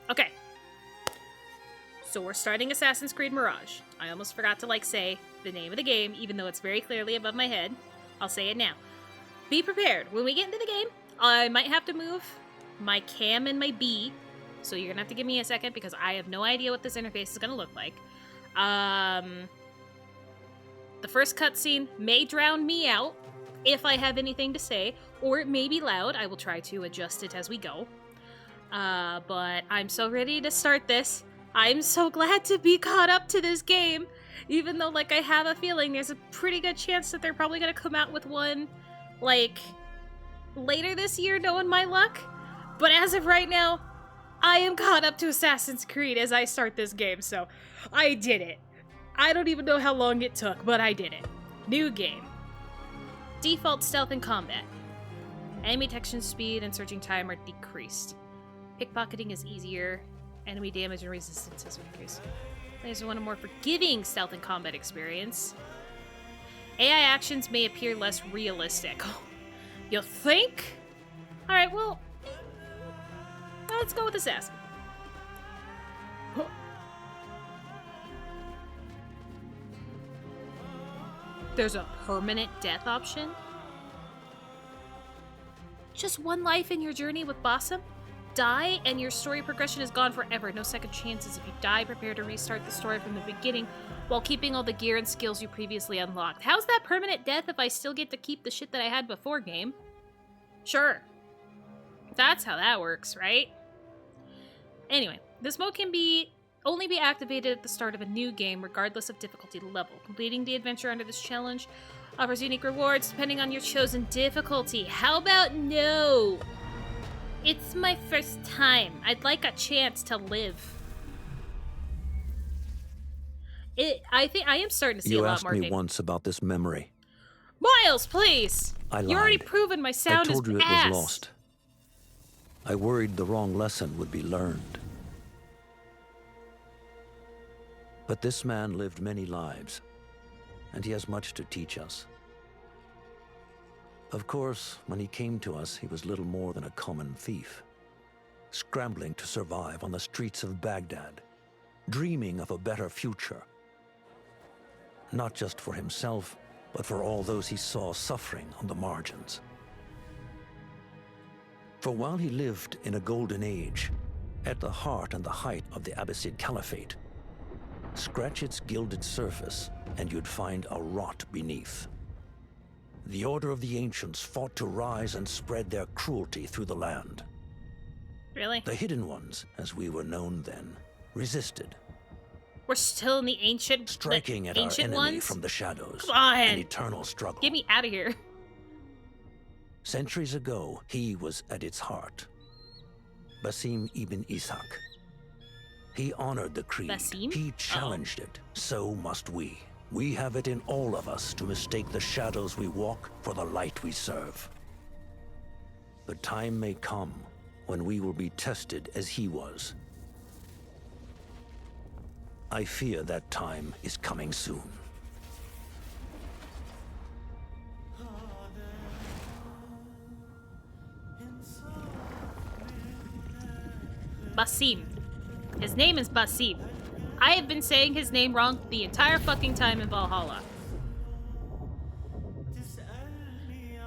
Okay. So we're starting Assassin's Creed Mirage. I almost forgot to, say the name of the game, even though it's very clearly above my head. I'll say it now. Be prepared. When we get into the game, I might have to move my cam and my B. So you're going to have to give me a second because I have no idea what this interface is going to look like. The first cutscene may drown me out if I have anything to say, or it may be loud. I will try to adjust it as we go. But I'm so ready to start this. I'm so glad to be caught up to this game, even though, I have a feeling there's a pretty good chance that they're probably going to come out with one, later this year, knowing my luck. But as of right now, I am caught up to Assassin's Creed as I start this game, so I did it. I don't even know how long it took, but I did it. New game. Default stealth and combat. Enemy detection speed and searching time are decreased. Pickpocketing is easier. Enemy damage and resistance is increased. There's one more forgiving stealth and combat experience. AI actions may appear less realistic. You think? Alright, well, let's go with Assassin. There's a permanent death option. Just one life in your journey with Basim. Die, and your story progression is gone forever. No second chances. If you die, prepare to restart the story from the beginning while keeping all the gear and skills you previously unlocked. How's that permanent death if I still get to keep the shit that I had before, game? Sure. That's how that works, right? Anyway, this mode can only be activated at the start of a new game, regardless of difficulty level. Completing the adventure under this challenge offers unique rewards depending on your chosen difficulty. How about no? It's my first time. I'd like a chance to live. I think I am starting to see a lot more. You asked me once about this memory. Miles, please! I lied. You already proven my sound is ass. I told you it was lost. I worried the wrong lesson would be learned. But this man lived many lives, and he has much to teach us. Of course, when he came to us, he was little more than a common thief, scrambling to survive on the streets of Baghdad, dreaming of a better future. Not just for himself, but for all those he saw suffering on the margins. For while he lived in a golden age, at the heart and the height of the Abbasid Caliphate, scratch its gilded surface, and you'd find a rot beneath. The Order of the Ancients fought to rise and spread their cruelty through the land. Really? The Hidden Ones, as we were known then, resisted. We're still in the ancient striking at our enemy ones? From the shadows. Come on. An eternal struggle. Get me out of here. Centuries ago, he was at its heart. Basim ibn Ishaq. He honored the creed. Basim? He challenged it. So must we. We have it in all of us to mistake the shadows we walk for the light we serve. The time may come when we will be tested as he was. I fear that time is coming soon. Basim. His name is Basim. I have been saying his name wrong the entire fucking time in Valhalla.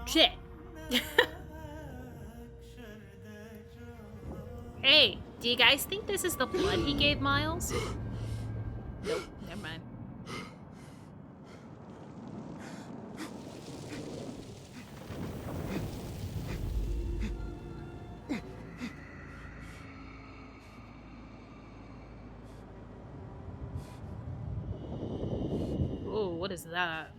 Shit. Hey, do you guys think this is the blood he gave Miles? Nope, never mind. Oh, what is that?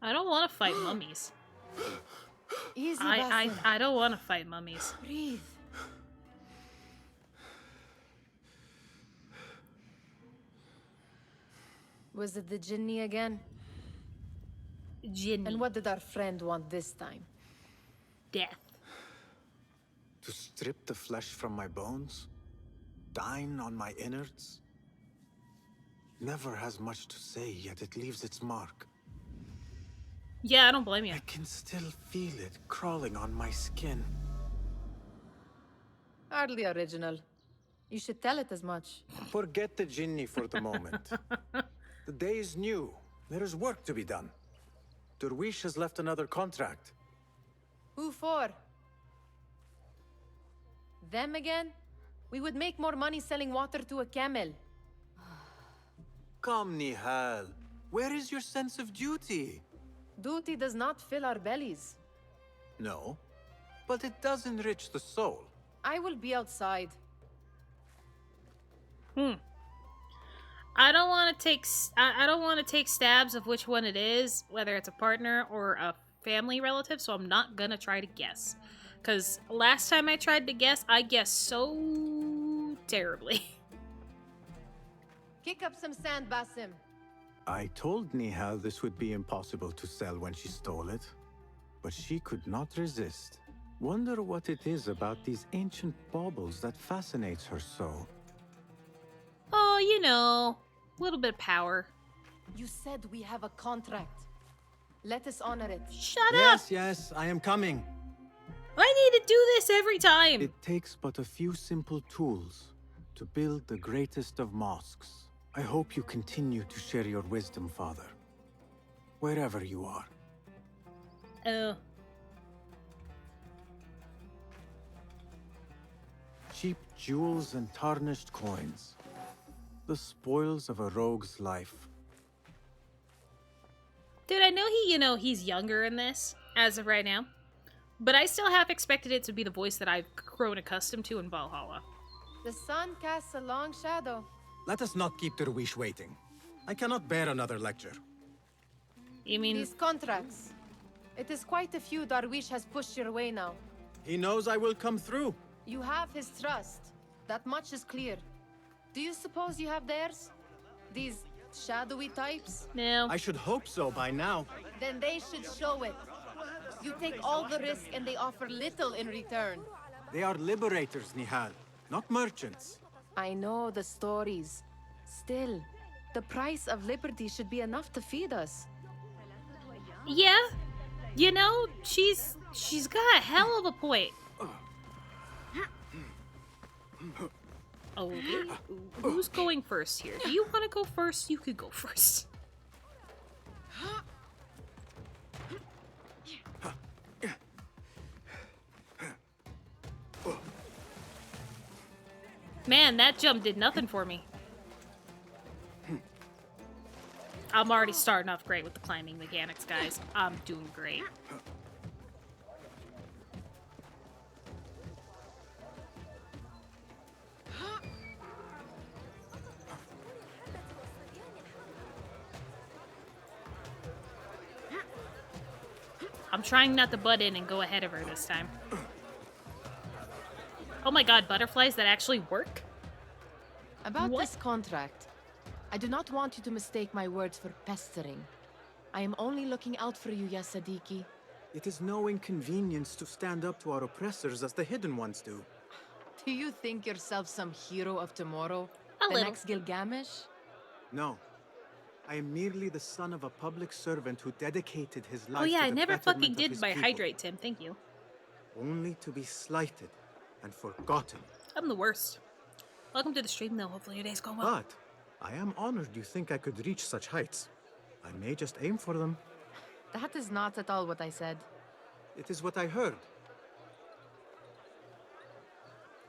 I don't want to fight mummies. Easy, I don't want to fight mummies. Breathe. Was it the Jinni again? Jinni. And what did our friend want this time? death. To strip the flesh from my bones? Dine on my innards? Never has much to say, yet it leaves its mark. Yeah, I don't blame you. I can still feel it crawling on my skin. Hardly original. You should tell it as much. Forget the Jinni for the moment. The day is new. There is work to be done. Derwish has left another contract. Who for? Them again? We would make more money selling water to a camel. Come, Nihal. Where is your sense of duty? Duty does not fill our bellies. No, but it does enrich the soul. I will be outside. I don't want to take. I don't want to take stabs of which one it is, whether it's a partner or a family relative. So I'm not gonna try to guess, because last time I tried to guess, I guessed so terribly. Kick up some sand, Basim. I told Nihal this would be impossible to sell when she stole it, but she could not resist. Wonder what it is about these ancient baubles that fascinates her so. Oh, you know, a little bit of power. You said we have a contract. Let us honor it. Shut up! Yes, I am coming. I need to do this every time. It takes but a few simple tools to build the greatest of mosques. I hope you continue to share your wisdom, Father. Wherever you are. Oh. Cheap jewels and tarnished coins. The spoils of a rogue's life. Dude, I know he's younger in this, as of right now. But I still half expected it to be the voice that I've grown accustomed to in Valhalla. The sun casts a long shadow. Let us not keep Derwish waiting. I cannot bear another lecture. You mean... These contracts. It is quite a few Darwish has pushed your way now. He knows I will come through. You have his trust. That much is clear. Do you suppose you have theirs? These shadowy types? No. I should hope so by now. Then they should show it. You take all the risk and they offer little in return. They are liberators, Nihal, not merchants. I know the stories. Still, the price of liberty should be enough to feed us. Yeah. You know, she's got a hell of a point. Okay. Who's going first here? Do you want to go first? You could go first. Man, that jump did nothing for me. I'm already starting off great with the climbing mechanics, guys. I'm doing great. I'm trying not to butt in and go ahead of her this time. Oh my god, butterflies that actually work? About What? this contract, I do not want you to mistake my words for pestering. I am only looking out for you, ya Sadiki. It is no inconvenience to stand up to our oppressors as the hidden ones do. Do you think yourself some hero of tomorrow? A The little. next Gilgamesh? No. I am merely the son of a public servant who dedicated his life Oh yeah, to I the never betterment fucking of did his my people, hydrate, Tim. Thank you. only to be slighted and forgotten. I'm the worst. Welcome to the stream, though. Hopefully your day's going well. But I am honored you think I could reach such heights. I may just aim for them. That is not at all what I said. It is what I heard.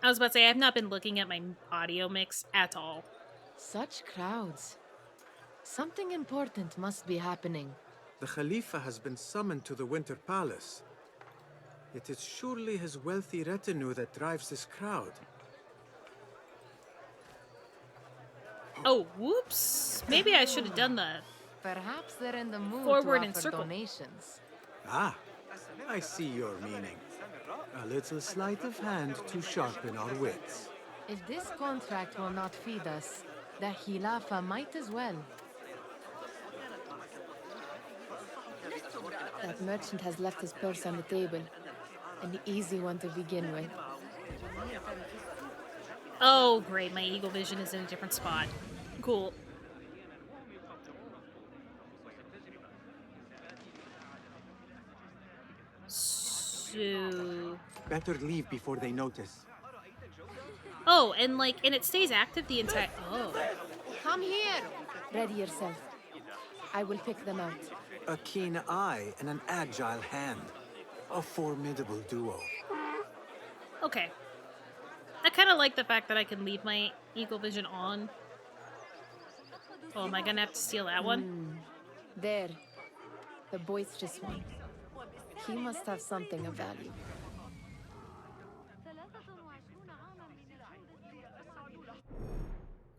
I was about to say, I've not been looking at my audio mix at all. Such crowds. Something important must be happening. The Khalifa has been summoned to the Winter Palace. It is surely his wealthy retinue that drives this crowd. Oh, whoops. Maybe I should have done that. Perhaps they're in the mood Forward to and offer circle. donations. Ah, I see your meaning. A little sleight of hand to sharpen our wits. If this contract will not feed us, the Khilafa might as well. That merchant has left his purse on the table. An easy one to begin with. Oh, great. My eagle vision is in a different spot. Cool. So... Better leave before they notice. Oh, and it stays active the entire... Oh. Come here! Ready yourself. I will pick them out. A keen eye and an agile hand. A formidable duo. Okay. I kind of like the fact that I can leave my eagle vision on. Oh, am I gonna have to steal that one? There. The boisterous one. He must have something of value.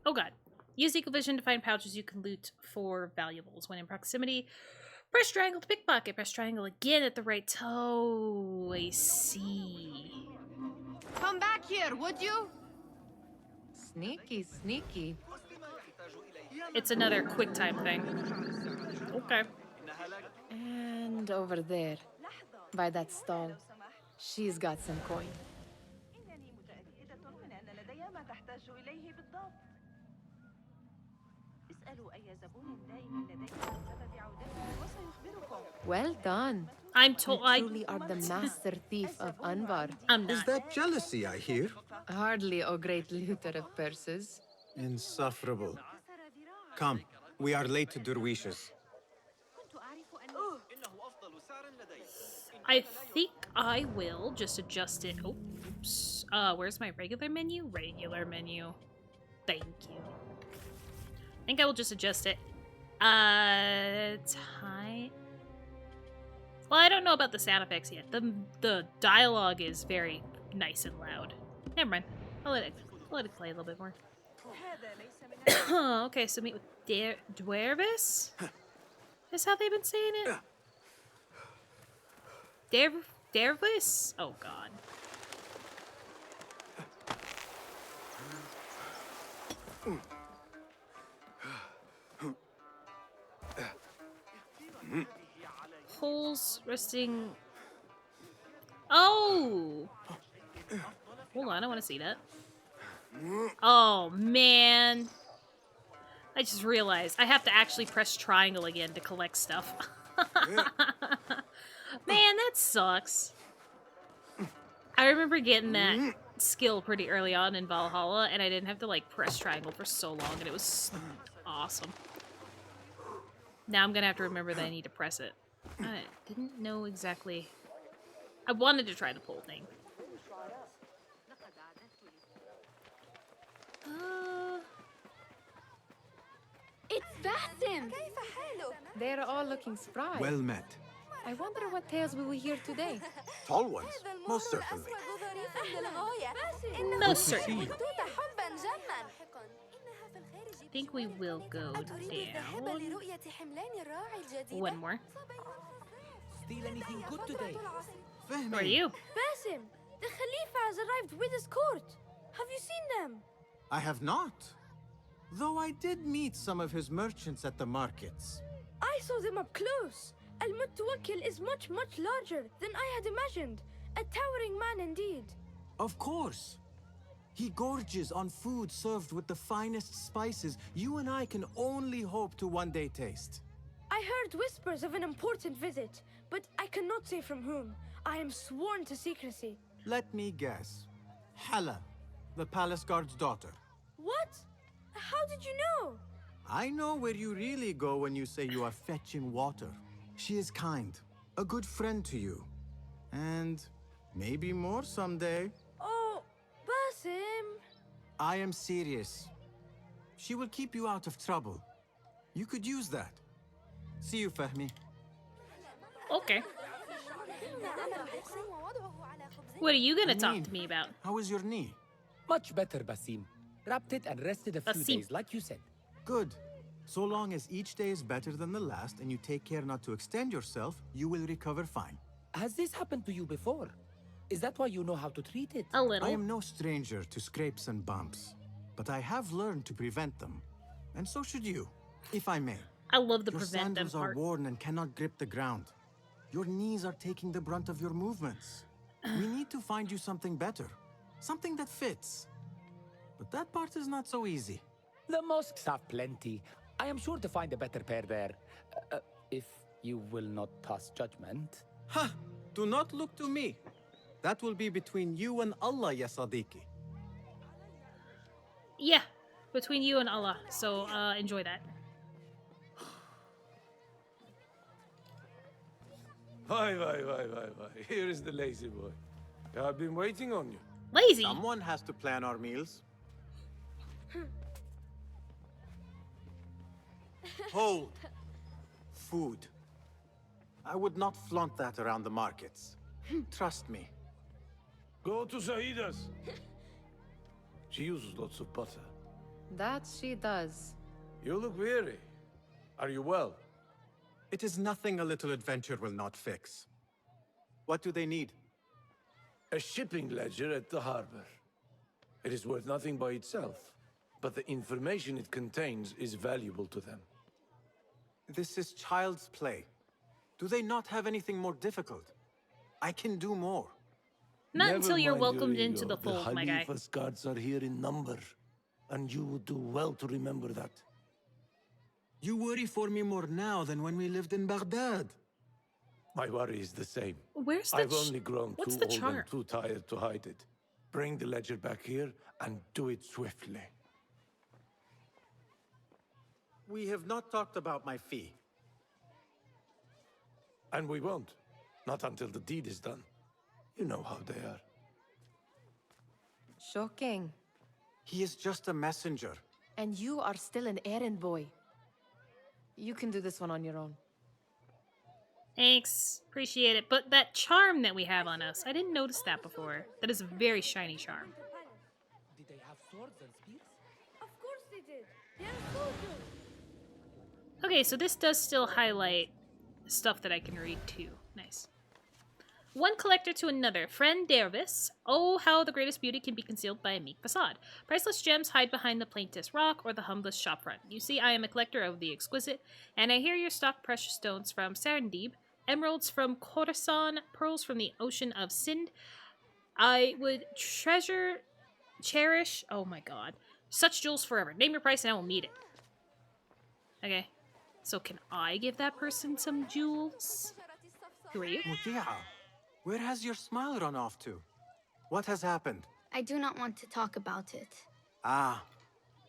Oh god. Use eagle vision to find pouches you can loot for valuables. When in proximity, press triangle to pickpocket. Press triangle again at the right toe. I see. Come back here, would you? Sneaky, sneaky. It's another quick time thing. Okay. And over there, by that stall, she's got some coin. Well done. I'm You told truly are the master thief of Anvar. I'm Is not. that jealousy I hear? Hardly a great looter of purses. Insufferable. Come, we are late to Derwishes. I think I will just adjust it. Oops. Where's my regular menu? Regular menu. Thank you. I think I will just adjust it. Time. Well, I don't know about the sound effects yet. The dialogue is very nice and loud. Never mind. I'll let it play a little bit more. Okay, so meet with Dwervis? Is how they've been saying it? Dervis? Oh god. Holes resting. Oh! Hold on, I want to see that. Oh man. I just realized I have to actually press triangle again to collect stuff. Man, that sucks. I remember getting that skill pretty early on in Valhalla, and I didn't have to, like, press triangle for so long, and it was awesome. Now I'm gonna have to remember that I need to press it. I didn't know exactly... I wanted to try the pull thing. It's Basim! They're all looking spry. Well met. I wonder what tales we will hear today. Tall ones, most certainly. Most certainly. I think we will go down. One more. Steal anything good today? Who are you? Basim, the Khalifa has arrived with his court. Have you seen them? I have not. Though I did meet some of his merchants at the markets. I saw them up close. Al-Mutawakkil is much, much larger than I had imagined. A towering man indeed. Of course. He gorges on food served with the finest spices you and I can only hope to one day taste. I heard whispers of an important visit, but I cannot say from whom. I am sworn to secrecy. Let me guess. Hala, the palace guard's daughter. What? How did you know? I know where you really go when you say you are fetching water. She is kind, a good friend to you. And maybe more someday. Oh, Basim. I am serious. She will keep you out of trouble. You could use that. See you, Fahmi. Okay. What are you gonna talk to me about? How is your knee? Much better, Basim. Wrapped it and rested a few Basim. days, like you said. Good. So long as each day is better than the last and you take care not to extend yourself, you will recover fine. Has this happened to you before? Is that why you know how to treat it? A little. I am no stranger to scrapes and bumps, but I have learned to prevent them. And so should you, if I may. I love the Your prevent them sandals are part. worn and cannot grip the ground. Your knees are taking the brunt of your movements. We need to find you something better. Something that fits. But that part is not so easy. The mosques have plenty. I am sure to find a better pair there. If you will not pass judgment. Ha! Do not look to me. That will be between you and Allah, ya Sadiqi. Yeah, between you and Allah. So enjoy that. Why. Here is the lazy boy. I've been waiting on you. Lazy. Someone has to plan our meals. Hold. Food. I would not flaunt that around the markets. Trust me. Go to Saida's. She uses lots of butter. That she does. You look weary. Are you well? It is nothing a little adventure will not fix. What do they need? A shipping ledger at the harbor. It is worth nothing by itself, but the information it contains is valuable to them. This is child's play. Do they not have anything more difficult? I can do more. Not Never until you're mind your welcomed into ego. the fold, my guy. Khalifa's guards are here in number, and you would do well to remember that. You worry for me more now than when we lived in Baghdad. My worry is the same. Where's the I've only grown what's too the old charm? and too tired to hide it. Bring the ledger back here and do it swiftly. We have not talked about my fee. And we won't. Not until the deed is done. You know how they are. Shocking. He is just a messenger. And you are still an errand boy. You can do this one on your own. Thanks. Appreciate it. But that charm that we have on us, I didn't notice that before. That is a very shiny charm. Did they have swords and spears? Of course they did. They are soldiers. Okay, so this does still highlight stuff that I can read too. Nice. One collector to another. Friend Dervis. Oh, how the greatest beauty can be concealed by a meek facade. Priceless gems hide behind the plainest rock or the humblest shopfront. You see, I am a collector of the exquisite, and I hear you stock precious stones from Serendib, emeralds from Khorasan, pearls from the ocean of Sind. I would cherish, oh my god, such jewels forever. Name your price and I will meet it. Okay. So can I give that person some jewels? Who are you? Mutia, where has your smile run off to? What has happened? I do not want to talk about it. Ah,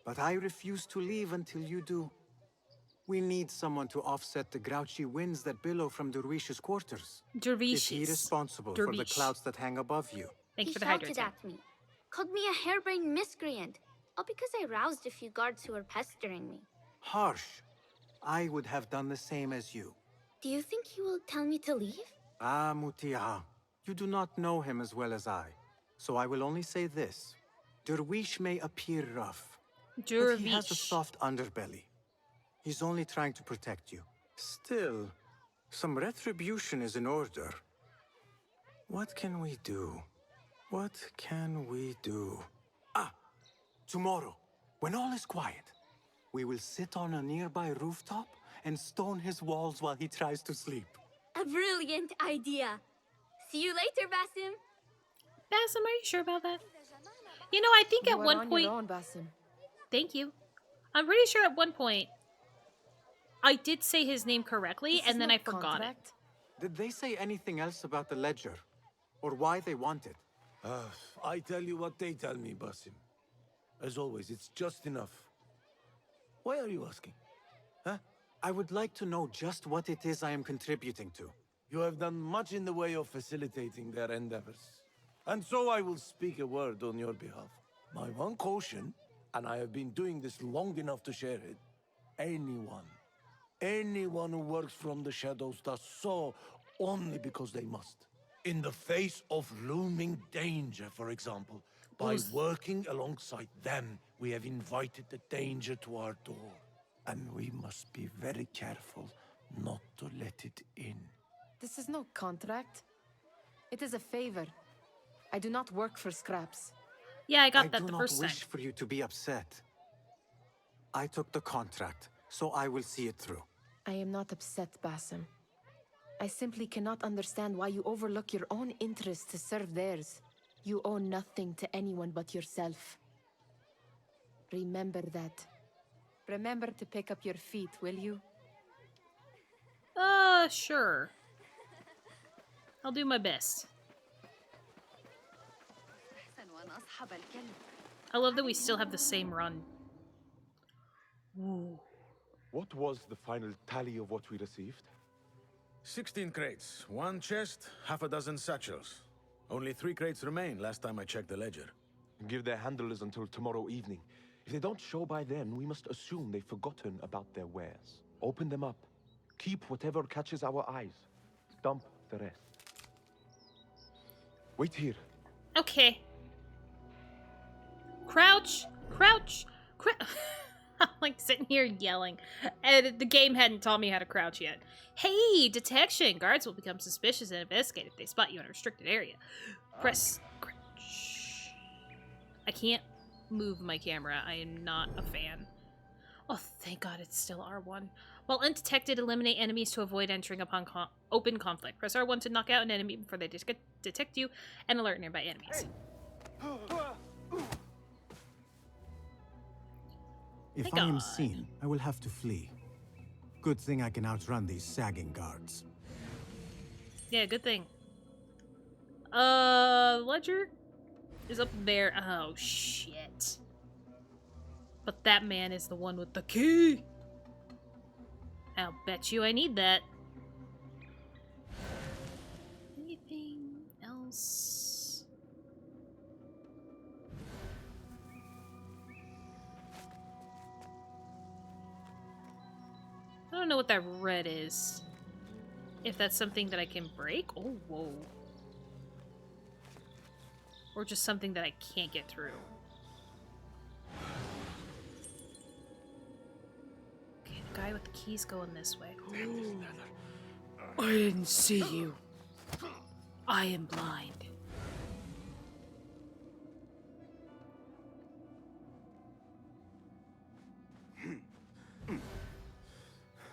but I refuse to leave until you do. We need someone to offset the grouchy winds that billow from Derwish's quarters. Is he Dervishes. responsible for the Dervish. clouds that hang above you? Thank you He for the shouted hydrate. at me, called me a harebrained miscreant, all because I roused a few guards who were pestering me. Harsh. I would have done the same as you. Do you think he will tell me to leave? Ah, Mutia, you do not know him as well as I. So I will only say this. Derwish may appear rough, but he has a Dervish. soft underbelly. He's only trying to protect you. Still, some retribution is in order. What can we do? What can we do? Ah, tomorrow, when all is quiet, we will sit on a nearby rooftop and stone his walls while he tries to sleep. A brilliant idea. See you later, Basim. Basim, are you sure about that? You know, I think You at are one on point... your own, Basim. Thank you. I'm pretty sure at one point I did say his name correctly, This is and then no I forgot contract. Did they say anything else about the ledger? Or why they want it? I tell you what they tell me, Basim. As always, it's just enough. Why are you asking? Huh? I would like to know just what it is I am contributing to. You have done much in the way of facilitating their endeavors. And so I will speak a word on your behalf. My one caution, and I have been doing this long enough to share it, anyone who works from the shadows does so only because they must. In the face of looming danger, for example. By working alongside them, we have invited the danger to our door. And we must be very careful not to let it in. This is no contract. It is a favor. I do not work for scraps. Yeah, I got I that do the not first time. wish for you to be upset. I took the contract, so I will see it through. I am not upset, Basim. I simply cannot understand why you overlook your own interests to serve theirs. You owe nothing to anyone but yourself. Remember that. Remember to pick up your feet, will you? Sure. I'll do my best. I love that we still have the same run. Ooh. What was the final tally of what we received? 16 crates, 1 chest, half a dozen satchels. Only 3 crates remain last time I checked the ledger. Give their handlers until tomorrow evening. If they don't show by then, we must assume they've forgotten about their wares. Open them up. Keep whatever catches our eyes. Dump the rest. Wait here. Okay. Crouch! Crouch! I'm like sitting here yelling. And the game hadn't taught me how to crouch yet. Hey, detection! Guards will become suspicious and investigate if they spot you in a restricted area. Press crouch. I can't move my camera. I am not a fan. Oh, thank God it's still R1. While undetected, eliminate enemies to avoid entering upon open conflict. Press R1 to knock out an enemy before they detect you and alert nearby enemies. If I am seen, I will have to flee. Good thing I can outrun these sagging guards. Yeah, good thing. Ledger is up there. Oh, shit. But that man is the one with the key. I'll bet you I need that. Anything else? I don't know what that red is. If that's something that I can break? Oh, whoa. Or just something that I can't get through. Okay, the guy with the key's going this way. Ooh. I didn't see you. I am blind.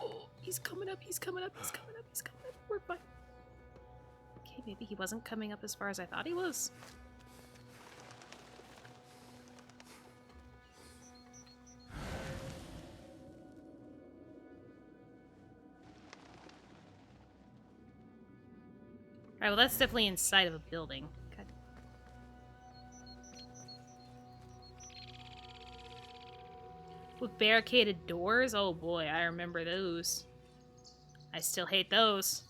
Oh, he's coming up, he's coming up, he's coming up, he's coming up. We're fine. Okay, maybe he wasn't coming up as far as I thought he was. Alright, well that's definitely inside of a building. God. With barricaded doors? Oh boy, I remember those. I still hate those.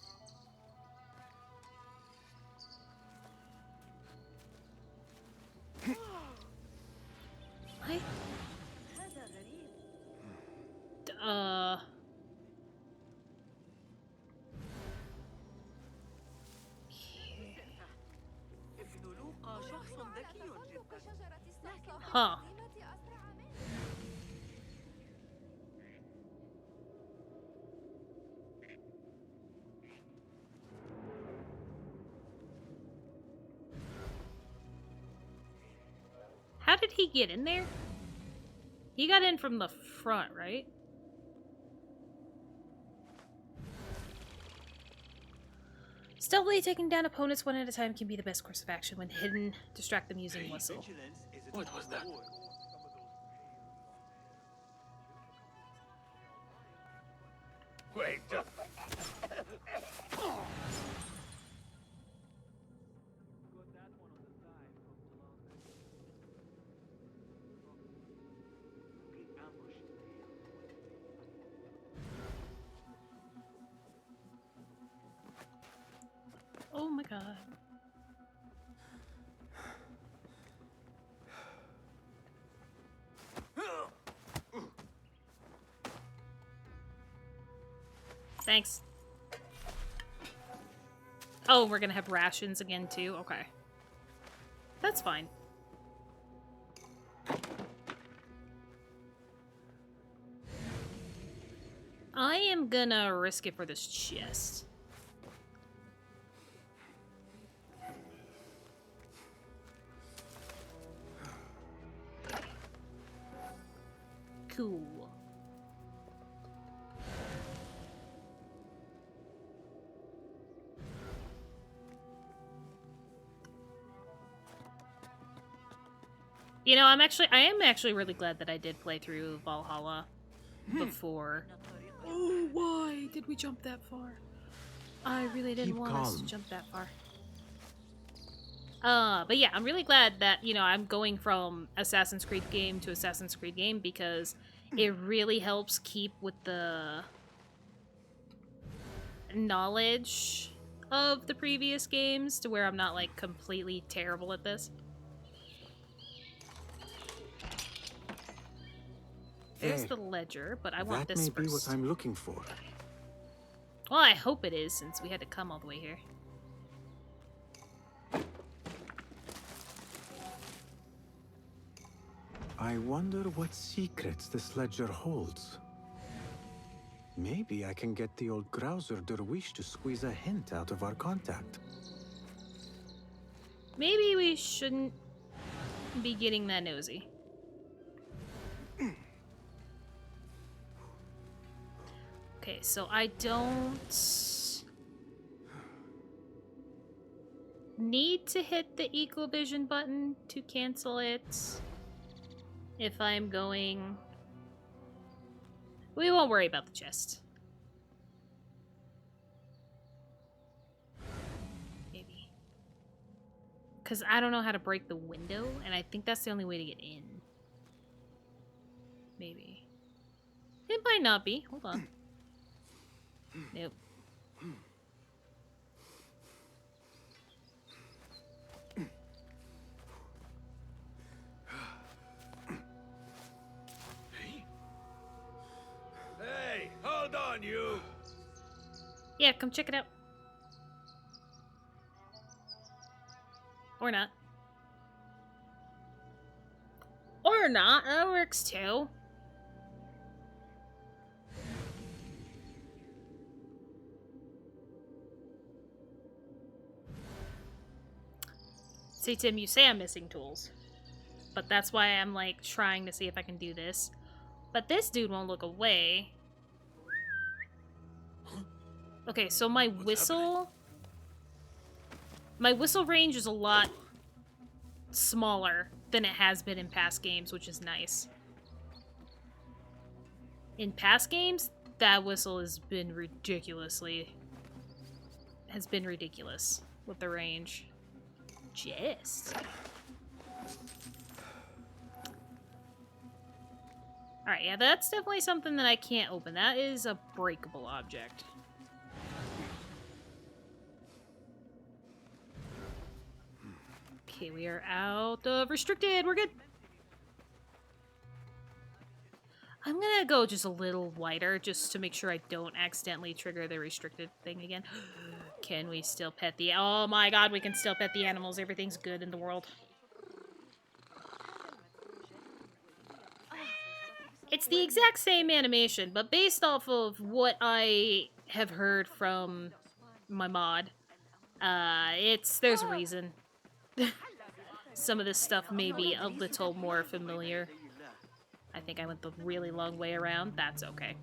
What? Huh. How did he get in there? He got in from the front, right? Stealthily taking down opponents one at a time can be the best course of action. When hidden, distract them using whistle. What was that? Wait. Oh my god. Thanks. Oh, we're gonna have rations again too? Okay. That's fine. I am gonna risk it for this chest. Cool. You know, I am actually really glad that I did play through Valhalla before. Oh, why did we jump that far? I really didn't want us to jump that far. But yeah, I'm really glad that, you know, I'm going from Assassin's Creed game to Assassin's Creed game because it really helps keep with the knowledge of the previous games to where I'm not, like, completely terrible at this. There's the ledger, but I want this That may be what first. I'm looking for. Well, I hope it is, since we had to come all the way here. I wonder what secrets this ledger holds. Maybe I can get the old grouser Derwish to squeeze a hint out of our contact. Maybe we shouldn't be getting that nosy. Okay, so I don't need to hit the Eco-Vision button to cancel it. If I'm going... We won't worry about the chest. Maybe. Because I don't know how to break the window, and I think that's the only way to get in. Maybe. It might not be. Hold on. Nope. Hey, hold on, you! Yeah, come check it out. Or not. Or not. That works too. See, Tim, you say I'm missing tools. But that's why I'm, like, trying to see if I can do this. But this dude won't look away. Okay, so my whistle... My whistle range is a lot smaller than it has been in past games, which is nice. In past games, that whistle has been ridiculous with the range. Just. Alright, yeah, that's definitely something that I can't open. That is a breakable object. Okay, we are out of restricted. We're good. I'm gonna go just a little wider just to make sure I don't accidentally trigger the restricted thing again. Can we still pet the... Oh my god, we can still pet the animals. Everything's good in the world. It's the exact same animation, but based off of what I have heard from my mod, there's a reason. Some of this stuff may be a little more familiar. I think I went the really long way around. That's okay.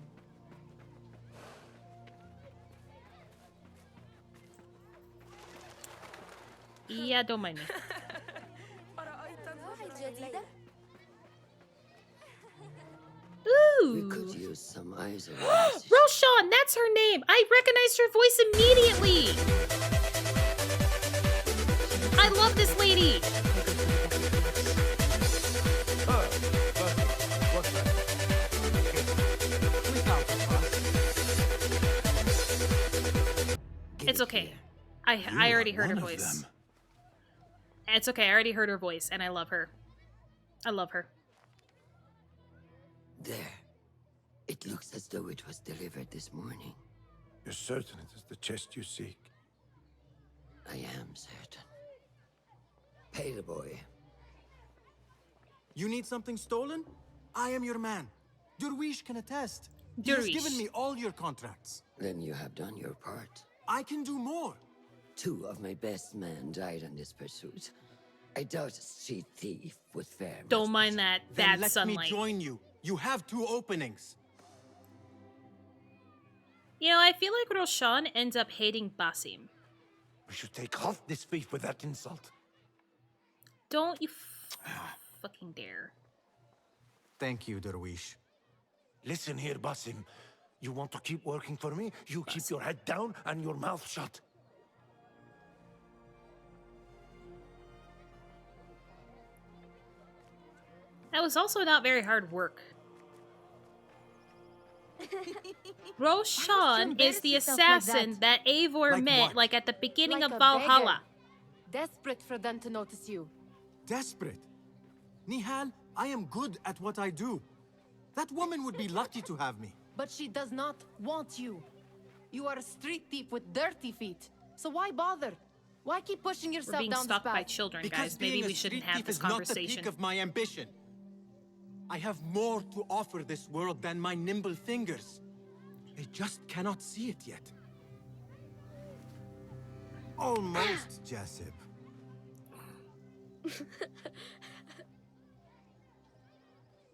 Yeah, don't mind me. Ooh! We could use some eyes of Roshan, that's her name! I recognized her voice immediately! I love this lady! It's okay. I already heard her voice. It's okay, I already heard her voice, and I love her. I love her. There. It looks as though it was delivered this morning. You're certain it is the chest you seek? I am certain. Pay the boy. You need something stolen? I am your man. Derwish can attest. He has given me all your contracts. Then you have done your part. I can do more. 2 of my best men died in this pursuit. I doubt a street thief would fare. Don't mind that bad let sunlight. Let me join you. You have 2 openings. You know, I feel like Roshan ends up hating Basim. We should take off this thief with that insult. Don't you fucking dare. Thank you, Derwish. Listen here, Basim. You want to keep working for me? You keep your head down and your mouth shut. That was also not very hard work. Roshan is the assassin that Eivor met, like at the beginning of Valhalla. Desperate for them to notice you. Desperate? Nihal, I am good at what I do. That woman would be lucky to have me. But she does not want you. You are a street thief with dirty feet. So why bother? Why keep pushing yourself We're being down stalked this path? by children, Because guys. Maybe being we a shouldn't street have thief this is not the conversation. peak of my ambition. I have more to offer this world than my nimble fingers. They just cannot see it yet. Almost, Jasip.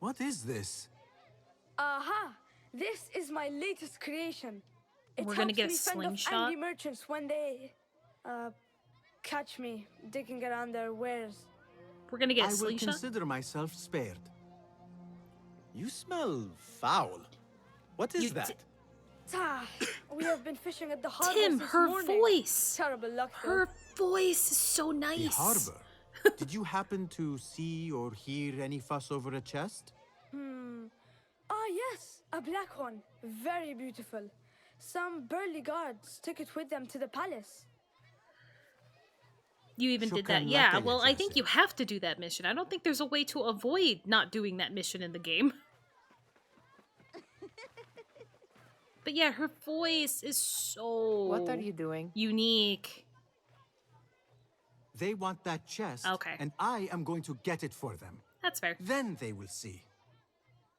What is this? Aha! This is my latest creation. It We're gonna helps get a me fend off slingshot? angry merchants when they, catch me digging around their wares. We're gonna get a I will slingshot? consider myself spared. You smell foul. What is that? We have been fishing at the harbor Tim, since her morning. voice. Terrible luck, though. Her voice is so nice. The harbor? Did you happen to see or hear any fuss over a chest? Yes, a black one. Very beautiful. Some burly guards took it with them to the palace. You even did that. Shukran Yeah, laka, well, I think Jasip. you have to do that mission. I don't think there's a way to avoid not doing that mission in the game. But yeah, her voice is so... What are you doing? unique. They want that chest, Okay. and I am going to get it for them. That's fair. Then they will see.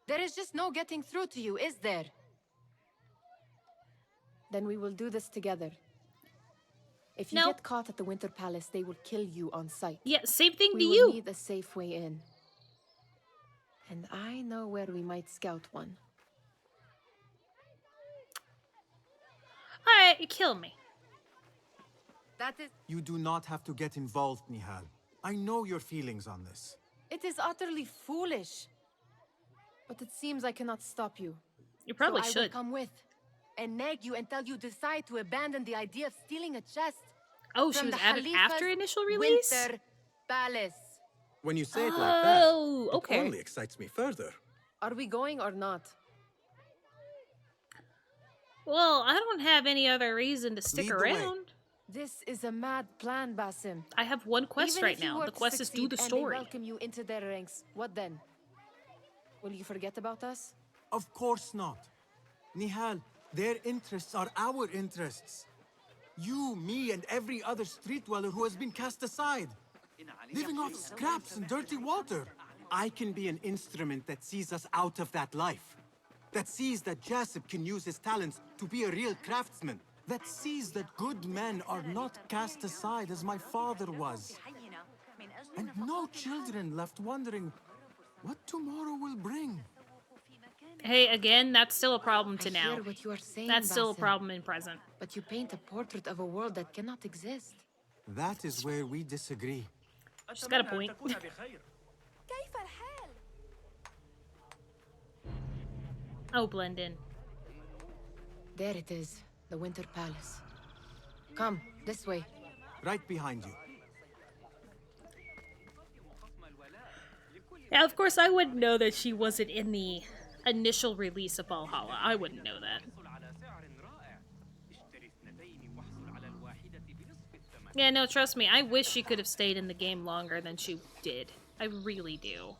There is just no getting through to you, is there? Then we will do this together. If you Nope. get caught at the Winter Palace, they will kill you on sight. Yeah, same thing We to will you. need a safe way in. And I know where we might scout one. Alright, you kill me. That is... You do not have to get involved, Nihal. I know your feelings on this. It is utterly foolish. But it seems I cannot stop you. You probably so I should. will come with and nag you until you decide to abandon the idea of stealing a chest. Oh, she from was the added after Khalifa's initial release? Winter Palace. When you say it like that, Oh, okay. it only excites me further. Are we going or not? Well, I don't have any other reason to stick Lead the way. around. This is a mad plan, Basim. I have one quest Even right if you now. were The to quest is do succeed the and story. they welcome you into their ranks, what then? Will you forget about us? Of course not. Nihal, their interests are our interests. You, me, and every other street dweller who has been cast aside. Living off scraps and dirty water. I can be an instrument that sees us out of that life. That sees that Jasip can use his talents to be a real craftsman. That sees that good men are not cast aside as my father was. And no children left wondering what tomorrow will bring. Hey, again, that's still a problem to I now. hear what you are saying, That's still a Basim, problem in present. But you paint a portrait of a world that cannot exist. That is where we disagree. She's got a point. كيف الحال؟ Oh, blend in. There it is, the Winter Palace. Come, this way. Right behind you. Yeah, of course, I wouldn't know that she wasn't in the initial release of Valhalla. I wouldn't know that. Yeah, no, trust me. I wish she could have stayed in the game longer than she did. I really do.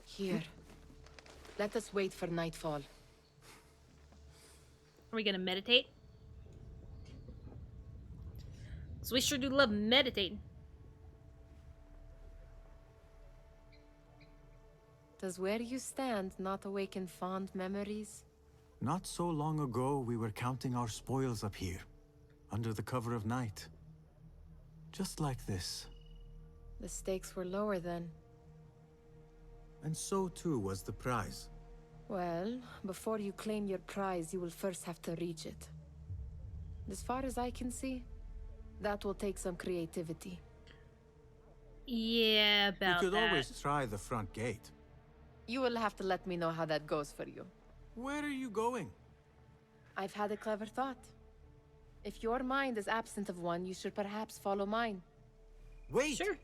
Here. Let us wait for nightfall. Are we gonna meditate? So we sure do love meditating. Does where you stand not awaken fond memories? Not so long ago, we were counting our spoils up here, under the cover of night. Just like this. The stakes were lower then. And so too was the prize. Well, before you claim your prize, you will first have to reach it. As far as I can see, that will take some creativity. Yeah, You about could that. always try the front gate. You will have to let me know how that goes for you. Where are you going? I've had a clever thought. If your mind is absent of one, you should perhaps follow mine. Wait! Sure.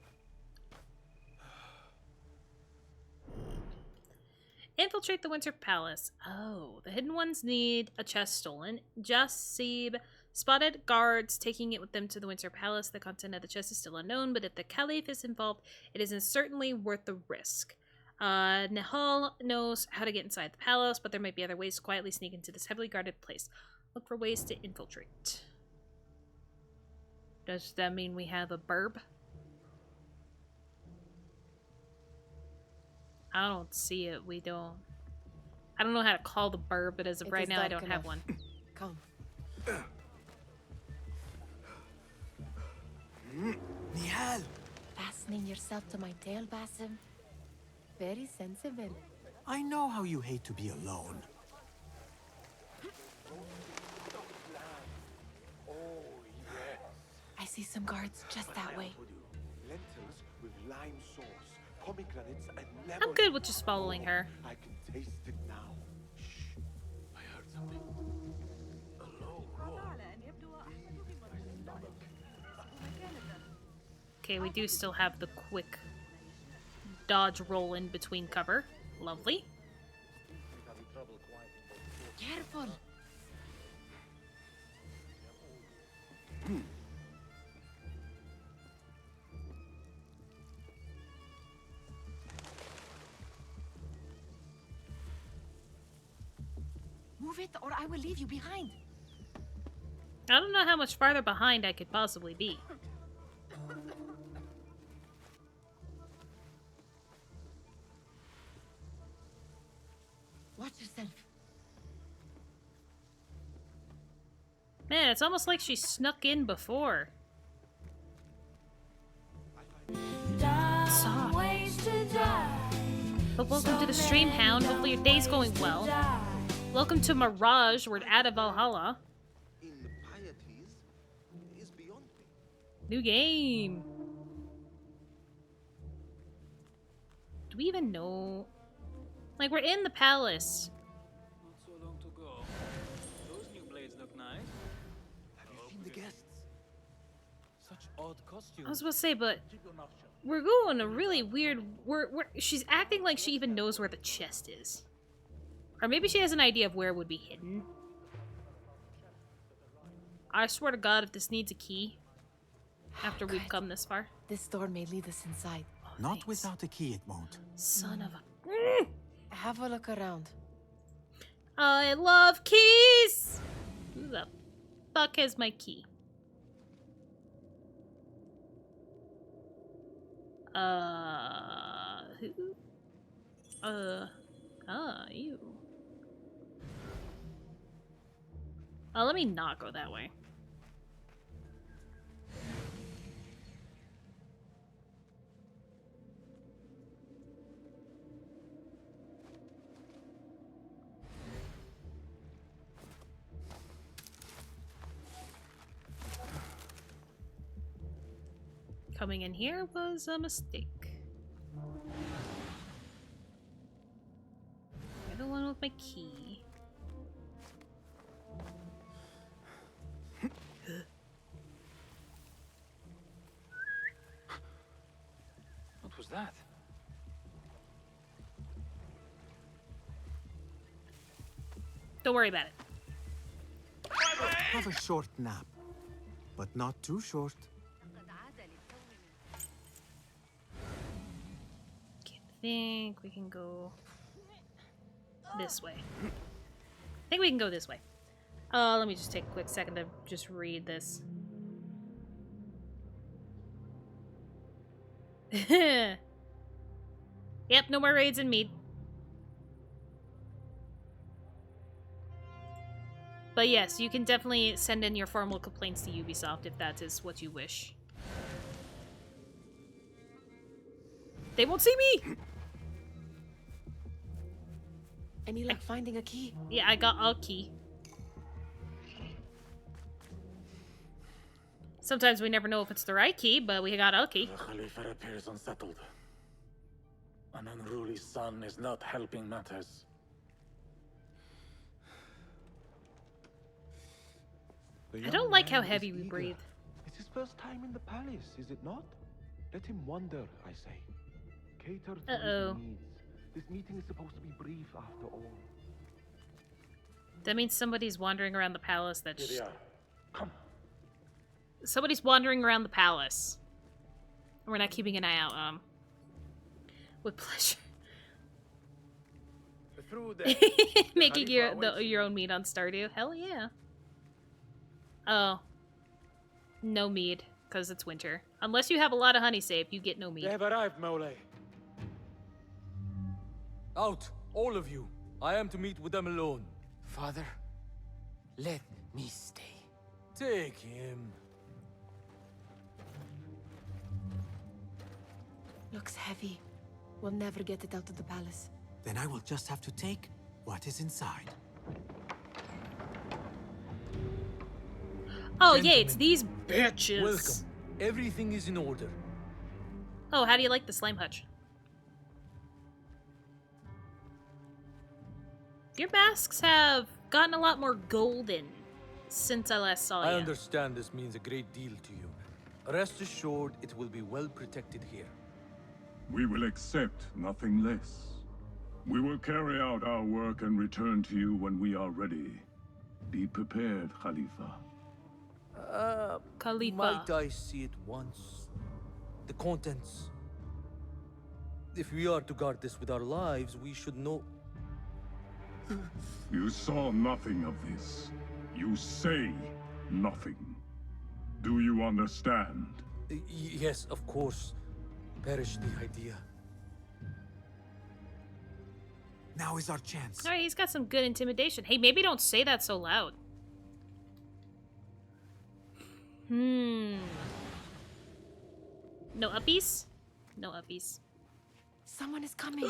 Infiltrate the Winter Palace. Oh, the Hidden Ones need a chest stolen. Jasib spotted guards taking it with them to the Winter Palace. The content of the chest is still unknown, but if the Caliph is involved, it isn't certainly worth the risk. Nihal knows how to get inside the palace, but there might be other ways to quietly sneak into this heavily guarded place. Look for ways to infiltrate. Does that mean we have a burb? I don't see it. We don't. I don't know how to call the burb, but as of right now, I don't have one. Come. Nihal! Fastening yourself to my tail, Basim. Very sensible. I know how you hate to be alone. I see some guards just that way. Lentils with lime sauce, pomegranates and lemon. I'm good with just following her. I can taste it now. Shh. I heard something. Okay, we do still have the quick dodge roll in between cover. Lovely. Careful. Move it, or I will leave you behind. I don't know how much farther behind I could possibly be. Watch yourself. Man, it's almost like she snuck in before. Soft. But welcome to the stream, Hound. Hopefully your day's going well. Welcome to Mirage. We're out of Valhalla. New game. Do we even know? Like, we're in the palace. Not so long to go. Those new blades look nice. Have you seen the guests? Such odd costumes. I was about to say, but we're going a really weird. She's acting like she even knows where the chest is, or maybe she has an idea of where it would be hidden. I swear to God, if this needs a key, after we've come this far, This door may lead us inside. Not without a key, it won't. son of a. Have a look around. I love keys. Who the fuck has my key? Who? You. Let me not go that way. Coming in here was a mistake. You're the one with my key. What was that? Don't worry about it. Have a short nap, but not too short. I think we can go this way. I think we can go this way. Let me just take a quick second to just read this. Yep, no more raids in Mead. But yes, you can definitely send in your formal complaints to Ubisoft if that is what you wish. They won't see me! Any luck finding a key? Yeah, I got a key. Sometimes we never know if it's the right key, but we got a key. The Khalifa appears unsettled. An unruly son is not helping matters. I don't like how heavy we breathe. It's his first time in the palace, is it not? Let him wander, I say. Cater to his needs. This meeting is supposed to be brief after all. That means somebody's wandering around the palace. Come. Somebody's wandering around the palace. We're not keeping an eye out. With pleasure. Making your own mead on Stardew. Hell yeah. Oh. No mead, because it's winter. Unless you have a lot of honey saved, you get no mead. They have arrived, Mole. Out, all of you. I am to meet with them alone. Father, let me stay. Take him. Looks heavy. We'll never get it out of the palace. Then I will just have to take what is inside. Oh, yeah, it's these bitches. Welcome. Everything is in order. Oh, how do you like the slime hutch? Your masks have gotten a lot more golden since I last saw you. I understand this means a great deal to you. Rest assured, it will be well protected here. We will accept nothing less. We will carry out our work and return to you when we are ready. Be prepared, Khalifa. Khalifa. Might I see it once? The contents. If we are to guard this with our lives, we should know. You saw nothing of this. You say nothing. Do you understand? Yes, of course. Perish the idea. Now is our chance. Alright, he's got some good intimidation. Hey, maybe don't say that so loud. No uppies? No uppies. Someone is coming.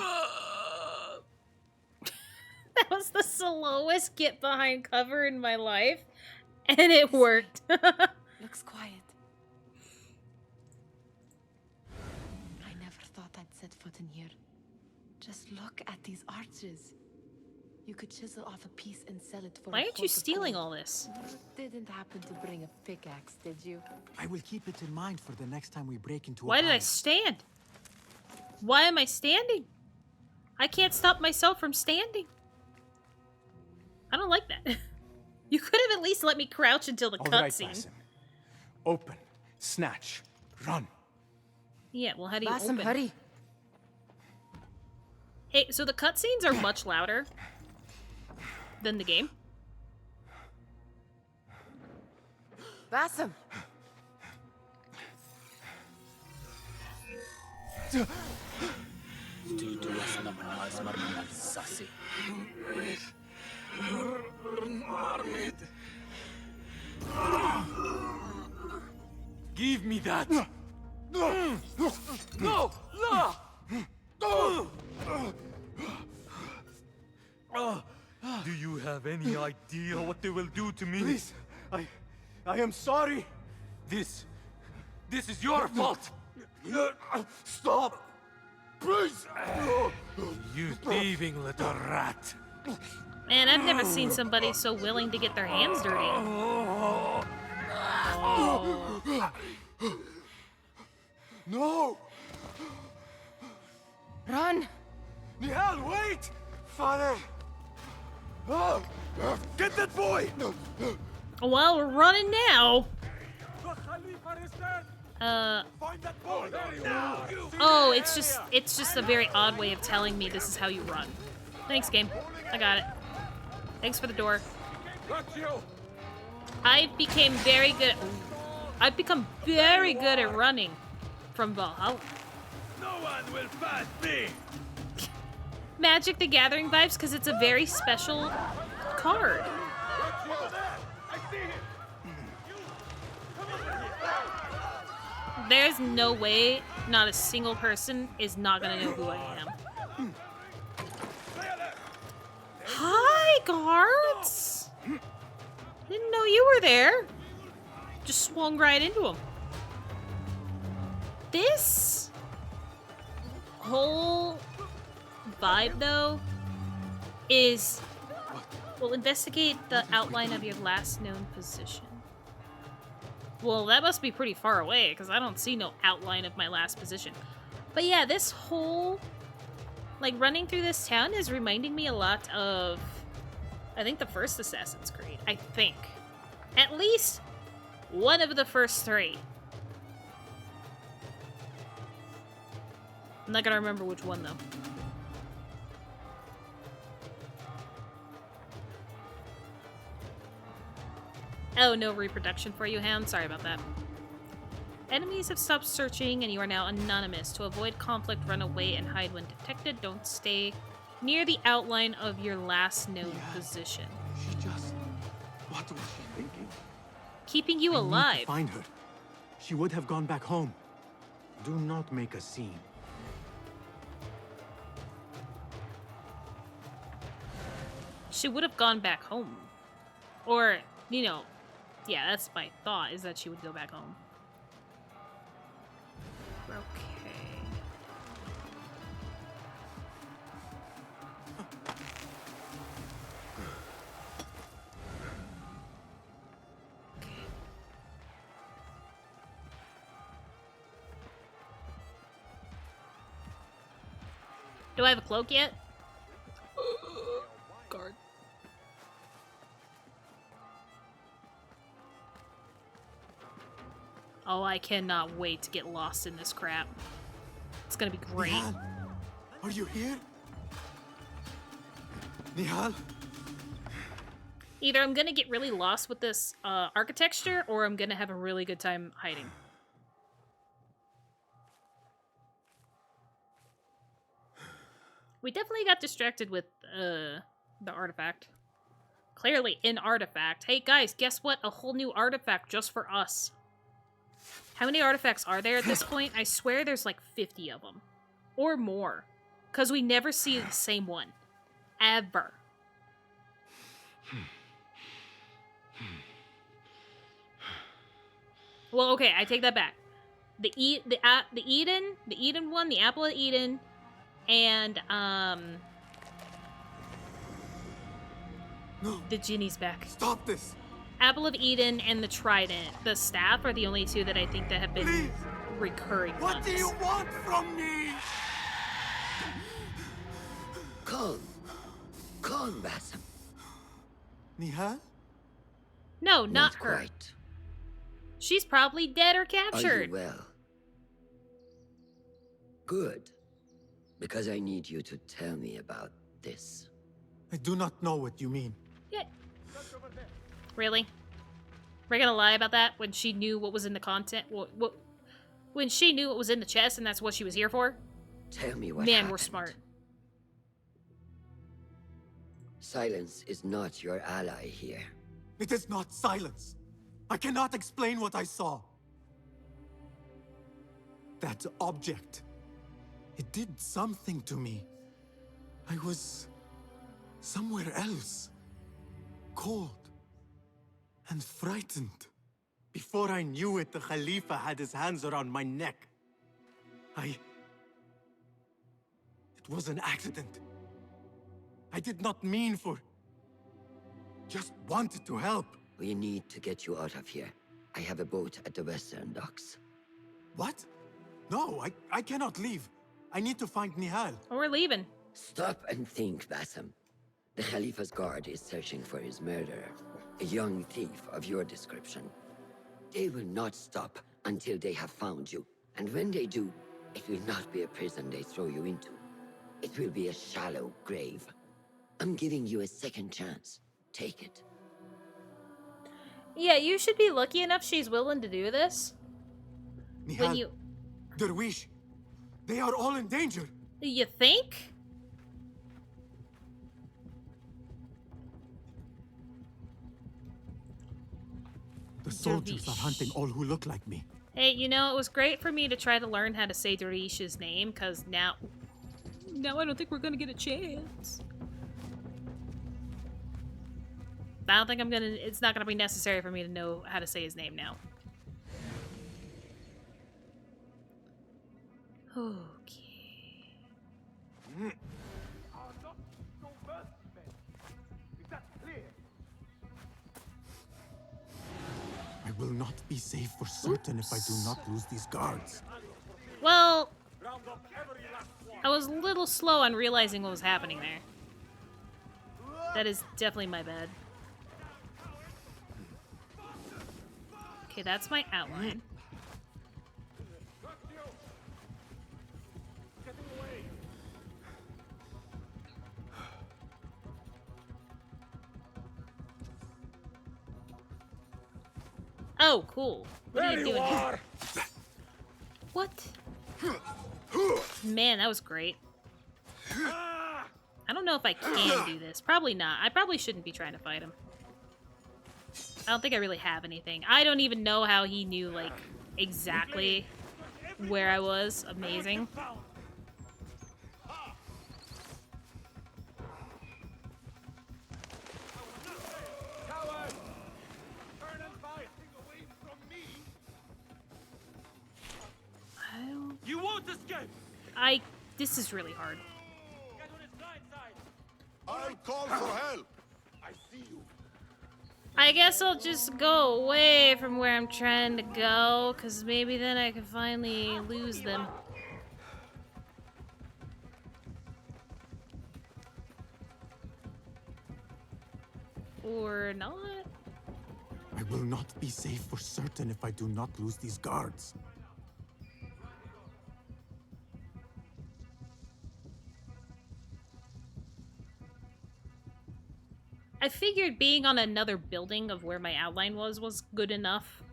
That was the slowest get behind cover in my life, and it worked. Looks quiet. I never thought I'd set foot in here. Just look at these arches. You could chisel off a piece and sell it for. Why aren't you stealing all this? Didn't happen to bring a pickaxe, did you? I will keep it in mind for the next time we break into Why a did I stand? Why am I standing? I can't stop myself from standing. I don't like that. You could have at least let me crouch until the cutscene. Basim. Open, snatch, run. Yeah, well, how do you Basim, open? hurry. Hey, so the cutscenes are much louder than the game. Basim. Give me that! No! No! Do you have any idea what they will do to me? Please, I am sorry. This is your fault! Stop! Please! You thieving little rat! Man, I've never seen somebody so willing to get their hands dirty. Oh. No! Run! Nihal, wait! Father! Oh, get that boy! Well, we're running now. Find that boy! Oh, it's just a very odd way of telling me this is how you run. Thanks, game. I got it. Thanks for the door. I've become very good at running from Valhalla. No one will pass me! Magic the Gathering vibes because it's a very special card. There's no way not a single person is not gonna know who I am. Hi, guards! Didn't know you were there. just swung right into him. This whole vibe, though, is... Well, investigate the outline of your last known position. Well, that must be pretty far away, because I don't see no outline of my last position. But yeah, this whole... Like, running through this town is reminding me a lot of... I think the first Assassin's Creed. I think. At least one of the first 3. I'm not gonna remember which one, though. Oh, no reproduction for you, Hound. Sorry about that. Enemies have stopped searching, and you are now anonymous. To avoid conflict, run away and hide when detected. Don't stay near the outline of your last known position. She just... What was she thinking? Keeping you I alive. need to find her. She would have gone back home. Do not make a scene. She would have gone back home. Or, you know, yeah, that's my thought, is that she would go back home. Okay. Do I have a cloak yet? Guard. Oh, I cannot wait to get lost in this crap. It's gonna be great. Nihal, are you here? Nihal? Either I'm gonna get really lost with this architecture, or I'm gonna have a really good time hiding. We definitely got distracted with the artifact. Clearly an artifact. Hey guys, guess what? A whole new artifact just for us. How many artifacts are there at this point? I swear there's like 50 of them. Or more. Because we never see the same one. Ever. Well, okay, I take that back. The Eden one, the Apple of Eden, and No. The genie's back. Stop this. Apple of Eden and the Trident, the staff, are the only 2 that I think that have been Please. recurring What ones. do you want from me? Calm. Calm, Basim. Nihal? No, not her. Quite. She's probably dead or Are captured. you well? Good. Because I need you to tell me about this. I do not know what you mean. Yeah. Really? We're gonna lie about that when she knew what was in the content? When she knew what was in the chest and that's what she was here for? Tell me what Man, happened. we're smart. Silence is not your ally here. It is not silence. I cannot explain what I saw. That object. It did something to me. I was somewhere else. Cold. And frightened. Before I knew it, the Khalifa had his hands around my neck. It was an accident. I did not mean for... Just wanted to help. We need to get you out of here. I have a boat at the western docks. What? No, I cannot leave. I need to find Nihal. Or we're leaving. Stop and think, Basim. The Khalifa's guard is searching for his murderer, a young thief of your description. They will not stop until they have found you. And when they do, it will not be a prison they throw you into. It will be a shallow grave. I'm giving you a second chance. Take it. Yeah, you should be lucky enough she's willing to do this. Nihal, When you... Derwish, they are all in danger. You think? The soldiers are hunting all who look like me. Hey, you know, it was great for me to try to learn how to say Darish's name, because now I don't think we're gonna get a chance. I don't think it's not gonna be necessary for me to know how to say his name now. Okay. I will not be safe for certain if I do not lose these guards. Well, I was a little slow on realizing what was happening there. That is definitely my bad. Okay, that's my outline. Oh, cool. What are you doing here? What? Man, that was great. I don't know if I can do this. Probably not. I probably shouldn't be trying to fight him. I don't think I really have anything. I don't even know how he knew, like, exactly where I was. Amazing. You won't escape! This is really hard. I'll call for help! I see you. I guess I'll just go away from where I'm trying to go, because maybe then I can finally lose them. Or not? I will not be safe for certain if I do not lose these guards. I figured being on another building of where my outline was good enough.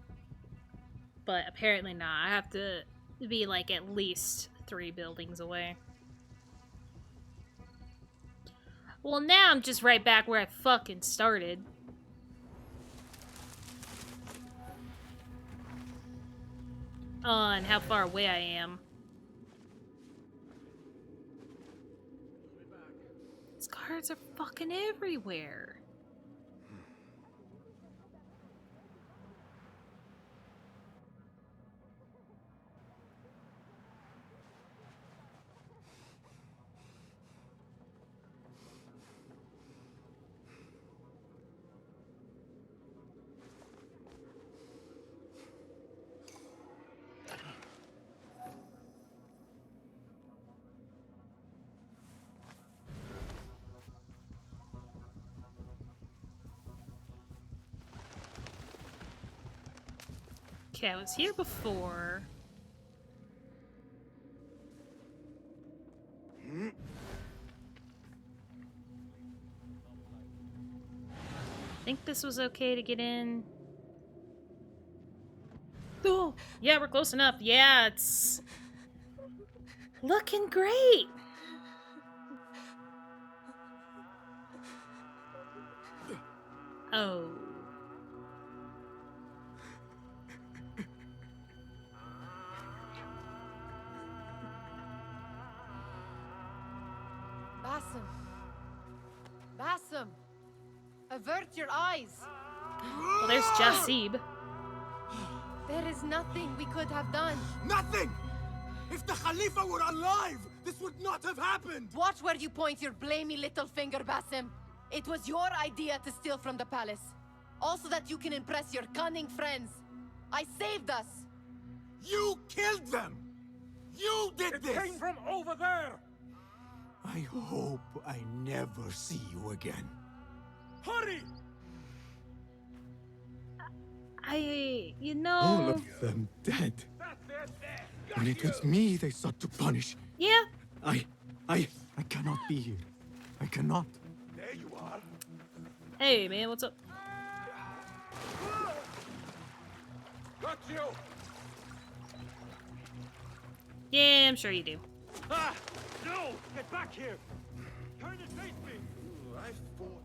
But apparently not. I have to be like at least 3 buildings away. Well, now I'm just right back where I fucking started. And how far away I am. These guards are fucking everywhere. Okay, I was here before. I think this was okay to get in. Oh, yeah, we're close enough. Yeah, it's looking great. Oh. Basim. Basim. Avert your eyes. Well, there's Jasib. There is nothing we could have done. Nothing! If the Khalifa were alive, this would not have happened! Watch where you point your blamey little finger, Basim. It was your idea to steal from the palace. Also that you can impress your cunning friends. I saved us. You killed them! You did this! It came from over there! I hope I never see you again. Hurry! You know... All of them dead. And it was me they sought to punish. Yeah. I cannot be here. I cannot. There you are. Hey, man, what's up? Got you! Yeah, I'm sure you do. Ah! No! Get back here! Turn and face me! I fought.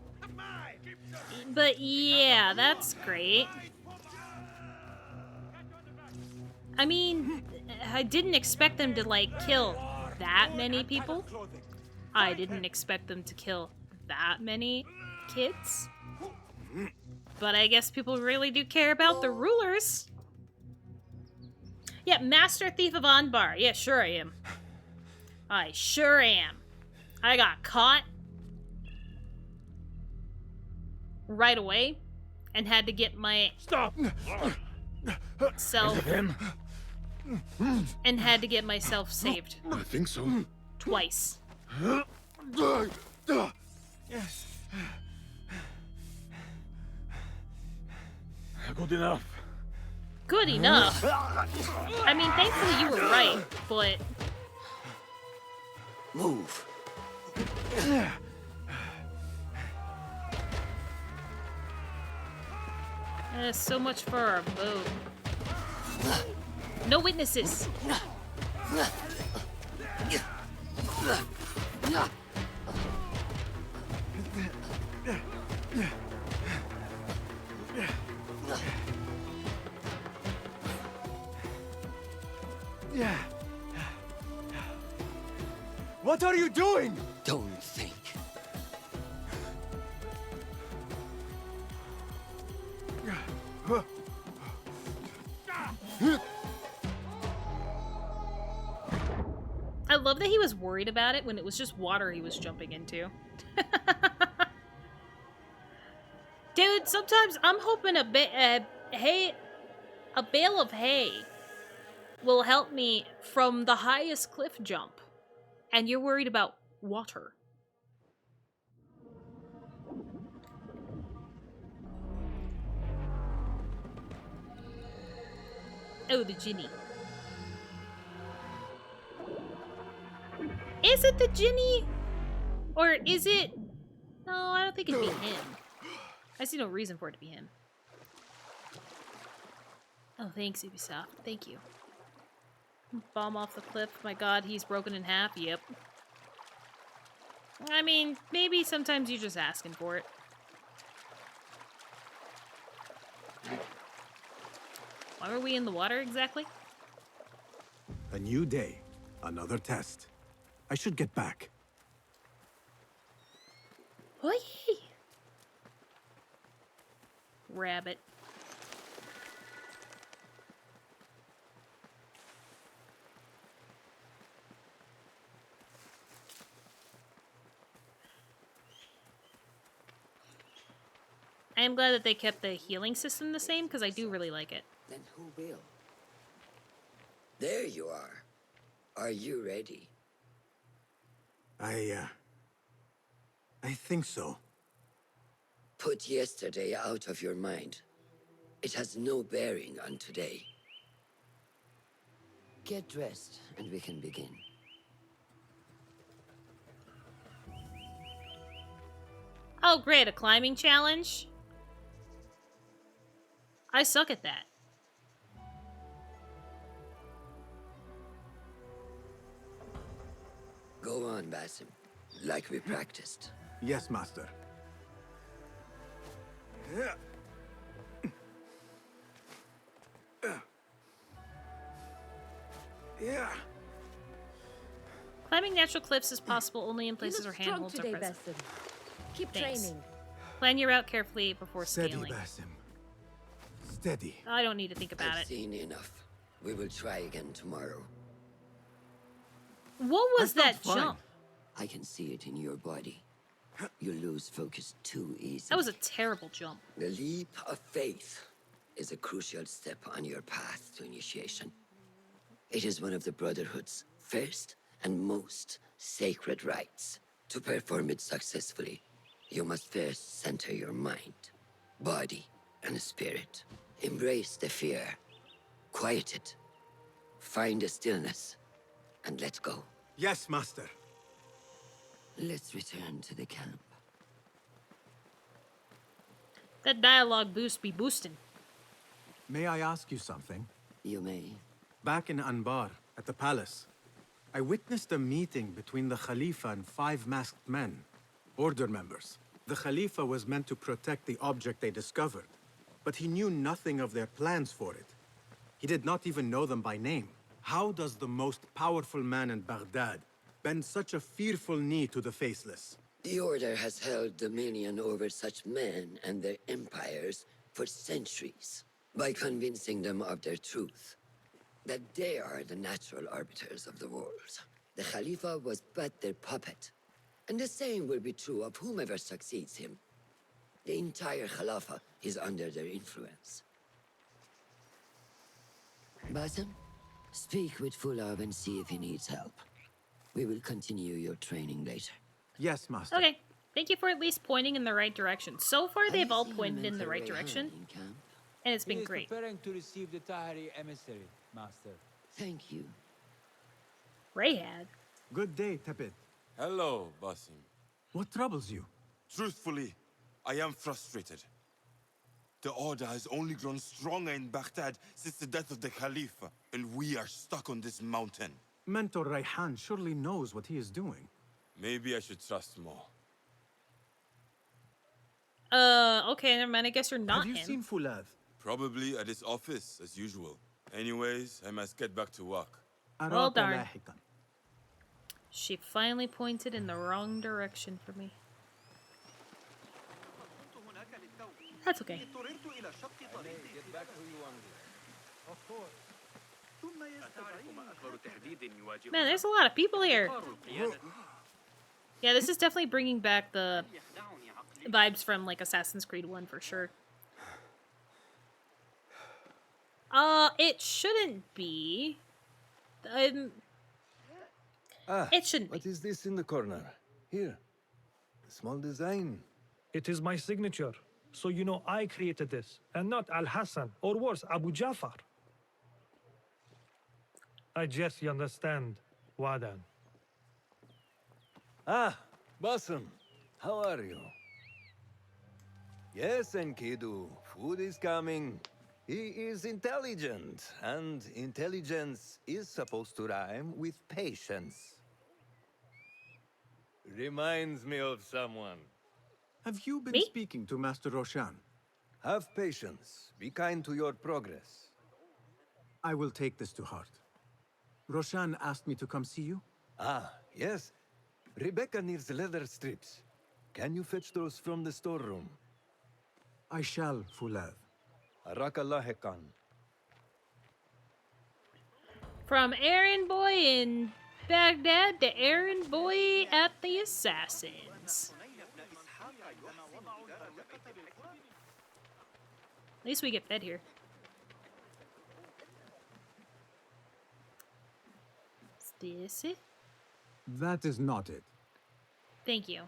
But yeah, that's great. I mean, I didn't expect them to, like, kill that many people. I didn't expect them to kill that many kids. But I guess people really do care about the rulers. Yeah, Master Thief of Anbar. Yeah, sure I am. I sure am. I got caught right away and had to get my self and had to get myself saved. I think so. Twice. Yes. Good enough. Good enough. I mean, thankfully you were right, but... Move. So much for our boat. No witnesses. What are you doing? Don't think. I love that he was worried about it when it was just water he was jumping into. Dude, sometimes I'm hoping a bale of hay will help me from the highest cliff jump. And you're worried about water. Oh, the genie. Is it the genie? Or is it... No, I don't think it'd be him. I see no reason for it to be him. Oh, thanks, Ubisoft. Thank you. Bomb off the cliff. My god, he's broken in half. Yep. I mean, maybe sometimes you're just asking for it. Why were we in the water exactly? A new day. Another test. I should get back. Oi! Rabbit. I am glad that they kept the healing system the same, because I do really like it. Then who will? There you are. Are you ready? I think so. Put yesterday out of your mind. It has no bearing on today. Get dressed, and we can begin. Oh, great, a climbing challenge? I suck at that. Go on, Basim. Like we practiced. Yes, Master. Yeah. Climbing natural cliffs is possible only in places where handholds are today, present. Basim. Keep Thanks. training. Plan your route carefully before Steady, scaling. Basim. Steady. I don't need to think about I've it. seen enough. We will try again tomorrow. What was that fine. jump? I can see it in your body. You lose focus too easily. That was a terrible jump. The leap of faith is a crucial step on your path to initiation. It is one of the Brotherhood's first and most sacred rites. To perform it successfully, you must first center your mind, body, and spirit. Embrace the fear. Quiet it. Find a stillness, and let go. Yes, Master. Let's return to the camp. That dialogue boost be boosting. May I ask you something? You may. Back in Anbar, at the palace, I witnessed a meeting between the Khalifa and 5 masked men, Order members. The Khalifa was meant to protect the object they discovered, but he knew nothing of their plans for it. He did not even know them by name. How does the most powerful man in Baghdad bend such a fearful knee to the faceless? The Order has held dominion over such men and their empires for centuries. By convincing them of their truth, That they are the natural arbiters of the world. The Khalifa was but their puppet. And the same will be true of whomever succeeds him. The entire Khalifa is under their influence. Basim, speak with Fulab and see if he needs help. We will continue your training later. Yes, Master. Okay. Thank you for at least pointing in the right direction. So far, they've all pointed in the right direction. And it's been great. He is preparing to receive the Tahiri emissary, Master. Thank you. Rayhad. Good day, Tepid. Hello, Basim. What troubles you? Truthfully, I am frustrated. The Order has only grown stronger in Baghdad since the death of the Khalifa, and we are stuck on this mountain. Mentor Rayhan surely knows what he is doing. Maybe I should trust more. Okay, never mind. I guess you're not Have you seen Fulad? Probably at his office, as usual. Anyways, I must get back to work. Well, darn. She finally pointed in the wrong direction for me. That's okay. Man, there's a lot of people here. Yeah, this is definitely bringing back the vibes from, like, Assassin's Creed 1 for sure. It shouldn't be. It shouldn't What is this in the corner? Here. A small design. It is my signature. So you know I created this, and not Al-Hassan, or worse, Abu Jafar. I just understand, Wadan. Ah, Basim. How are you? Yes, Enkidu. Food is coming. He is intelligent, and intelligence is supposed to rhyme with patience. Reminds me of someone. Have you been speaking to Master Roshan? Have patience. Be kind to your progress. I will take this to heart. Roshan asked me to come see you? Ah, yes. Rebecca needs leather strips. Can you fetch those from the storeroom? I shall, Fulad. Arakallah Khan. From errand boy in Baghdad to errand boy at the Assassins. At least we get fed here. Is this it? That is not it. Thank you.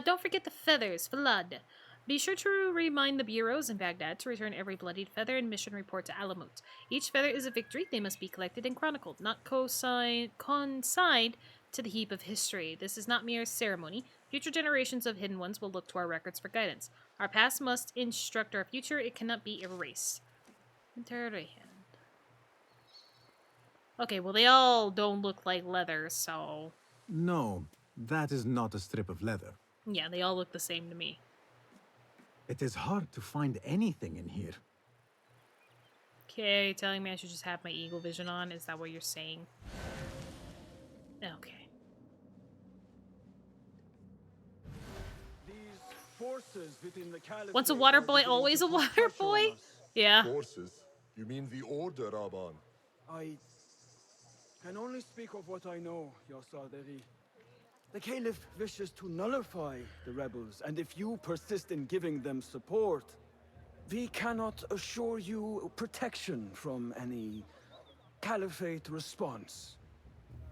Don't forget the feathers, Vlad. Be sure to remind the bureaus in Baghdad to return every bloodied feather and mission report to Alamut. Each feather is a victory. They must be collected and chronicled, not consigned to the heap of history. This is not mere ceremony. Future generations of hidden ones will look to our records for guidance. Our past must instruct our future. It cannot be erased. Okay, well, they all don't look like leather, so... No, that is not a strip of leather. Yeah, they all look the same to me. It is hard to find anything in here. Okay, telling me I should just have my eagle vision on? Is that what you're saying? Okay. Once a water boy, always a water boy? Yeah. Forces? You mean the Order, Aban? I can only speak of what I know, Your Saderi. The Caliph wishes to nullify the rebels, and if you persist in giving them support, we cannot assure you protection from any Caliphate response.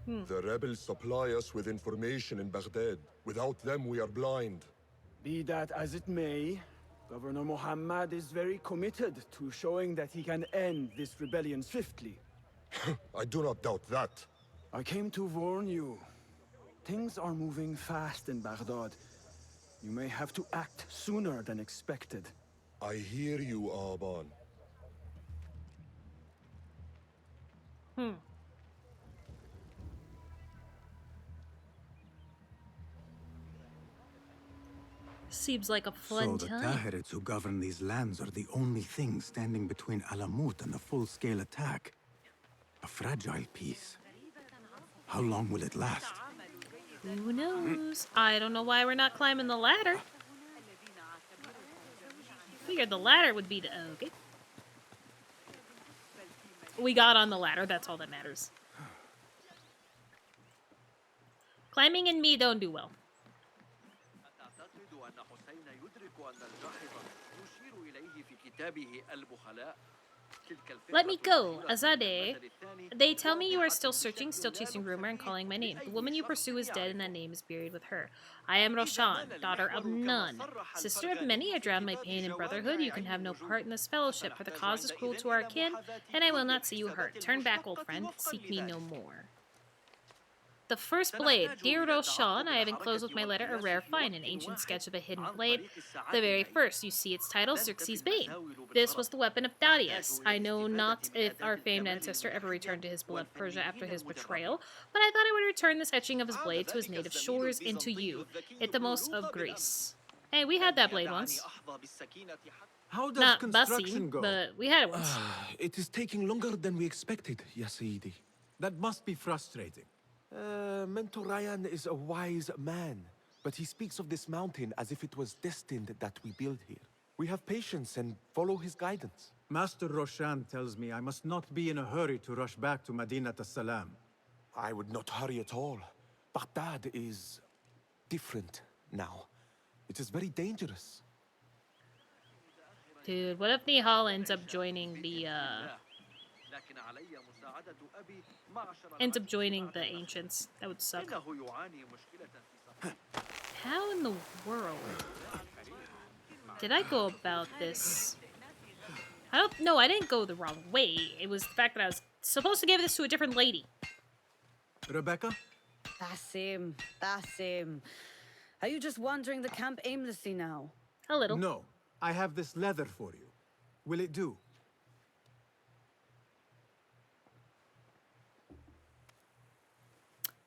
The rebels supply us with information in Baghdad. Without them, we are blind. Be that as it may, Governor Muhammad is very committed to showing that he can end this rebellion swiftly. I do not doubt that. I came to warn you. Things are moving fast in Baghdad. You may have to act sooner than expected. I hear you, Aban. Seems like a fun So the time. Tahirids who govern these lands are the only thing standing between Alamut and a full-scale attack. A fragile peace. How long will it last? Who knows? I don't know why we're not climbing the ladder. Figured the ladder would be the... Okay. We got on the ladder, that's all that matters. Climbing and me don't do well. Let me go, Azadeh. They tell me you are still searching, still chasing rumor and calling my name. The woman you pursue is dead and that name is buried with her. I am Roshan, daughter of none. Sister of many, I drown my pain in brotherhood. You can have no part in this fellowship, for the cause is cruel to our kin, and I will not see you hurt. Turn back, old friend. Seek me no more. The first blade. Dear Roshan, I have enclosed with my letter a rare find, an ancient sketch of a hidden blade. The very first. You see its title, Xerxes' Bane. This was the weapon of Darius. I know not if our famed ancestor ever returned to his beloved Persia after his betrayal, but I thought I would return this etching of his blade to his native shores and to you, Itamos of Greece. Hey, we had that blade once. How does Not construction Basim, go? but we had it once. It is taking longer than we expected, Ya Sayyidi. That must be frustrating. Mentor Ryan is a wise man, but he speaks of this mountain as if it was destined that we build here. We have patience and follow his guidance. Master Roshan tells me I must not be in a hurry to rush back to Madinat as-Salam. I would not hurry at all. Baghdad is different now. It is very dangerous. Dude, what if Nihal ends up joining the, ancients? That would suck. How in the world did I go about this? I didn't go the wrong way. It was the fact that I was supposed to give this to a different lady. Rebecca? Basim. Are you just wandering the camp aimlessly now? A little. No. I have this leather for you. Will it do?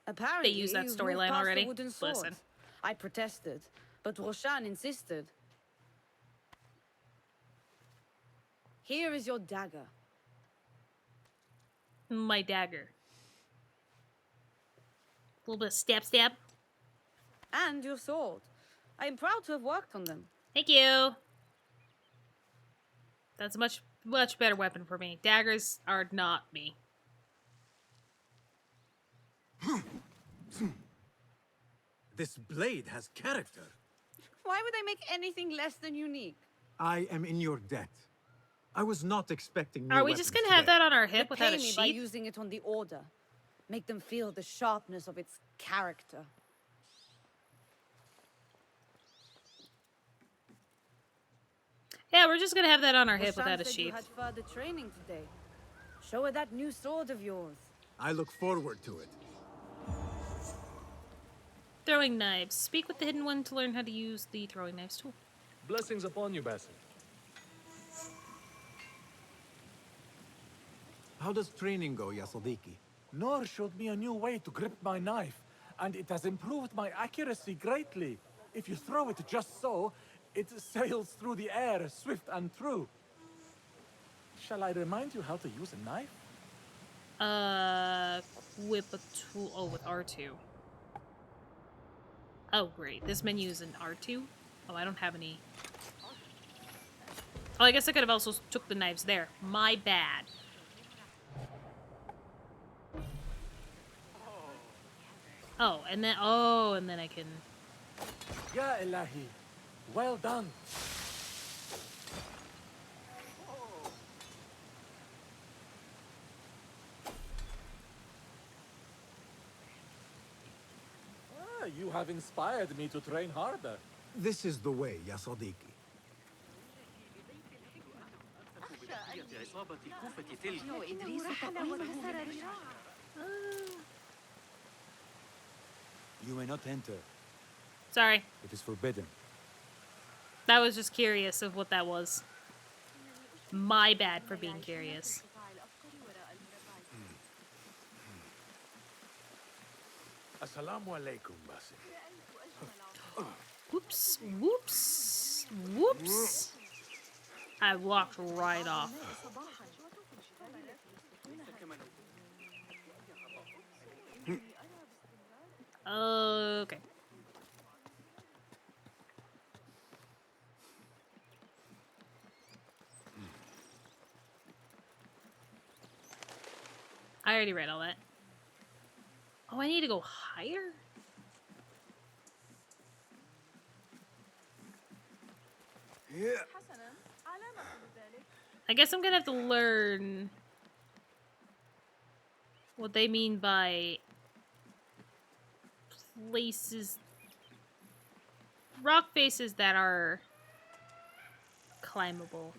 Apparently, they used that you've storyline moved past already. the wooden sword. Listen. I protested, but Roshan insisted. Here is your dagger. My dagger. A little bit of stab. And your sword. I am proud to have worked on them. Thank you. That's a much better weapon for me. Daggers are not me. This blade has character. Why would I make anything less than unique? I am in your debt. I was not expecting new Are we just gonna have that on our hip without a Repay me by sheath? using it on the order. Make them feel the sharpness of its character. Yeah, we're just gonna have that on our hip Roshan without a said you sheath. had further training today. Show her that new sword of yours. I look forward to it. Throwing knives. Speak with the hidden one to learn how to use the throwing knives tool. Blessings upon you, Basim. How does training go, Ya Sadiqi? Noor showed me a new way to grip my knife, and it has improved my accuracy greatly. If you throw it just so, it sails through the air, swift and true. Shall I remind you how to use a knife? Whip a tool. Oh, with R2. Oh, great. This menu is in R2? Oh, I don't have any. Oh, I guess I could have also took the knives there. My bad. Oh, and then I can... Ya Ilahi, well done. You have inspired me to train harder. This is the way, Ya Sadiqi. You may not enter. Sorry. It is forbidden. That was just curious of what that was. My bad for being curious. Assalamu alaikum, Basim. Whoops. Whoops. Whoops. I walked right off. Okay. I already read all that. Oh, I need to go higher? I guess I'm gonna have to learn what they mean by places, rock faces that are climbable,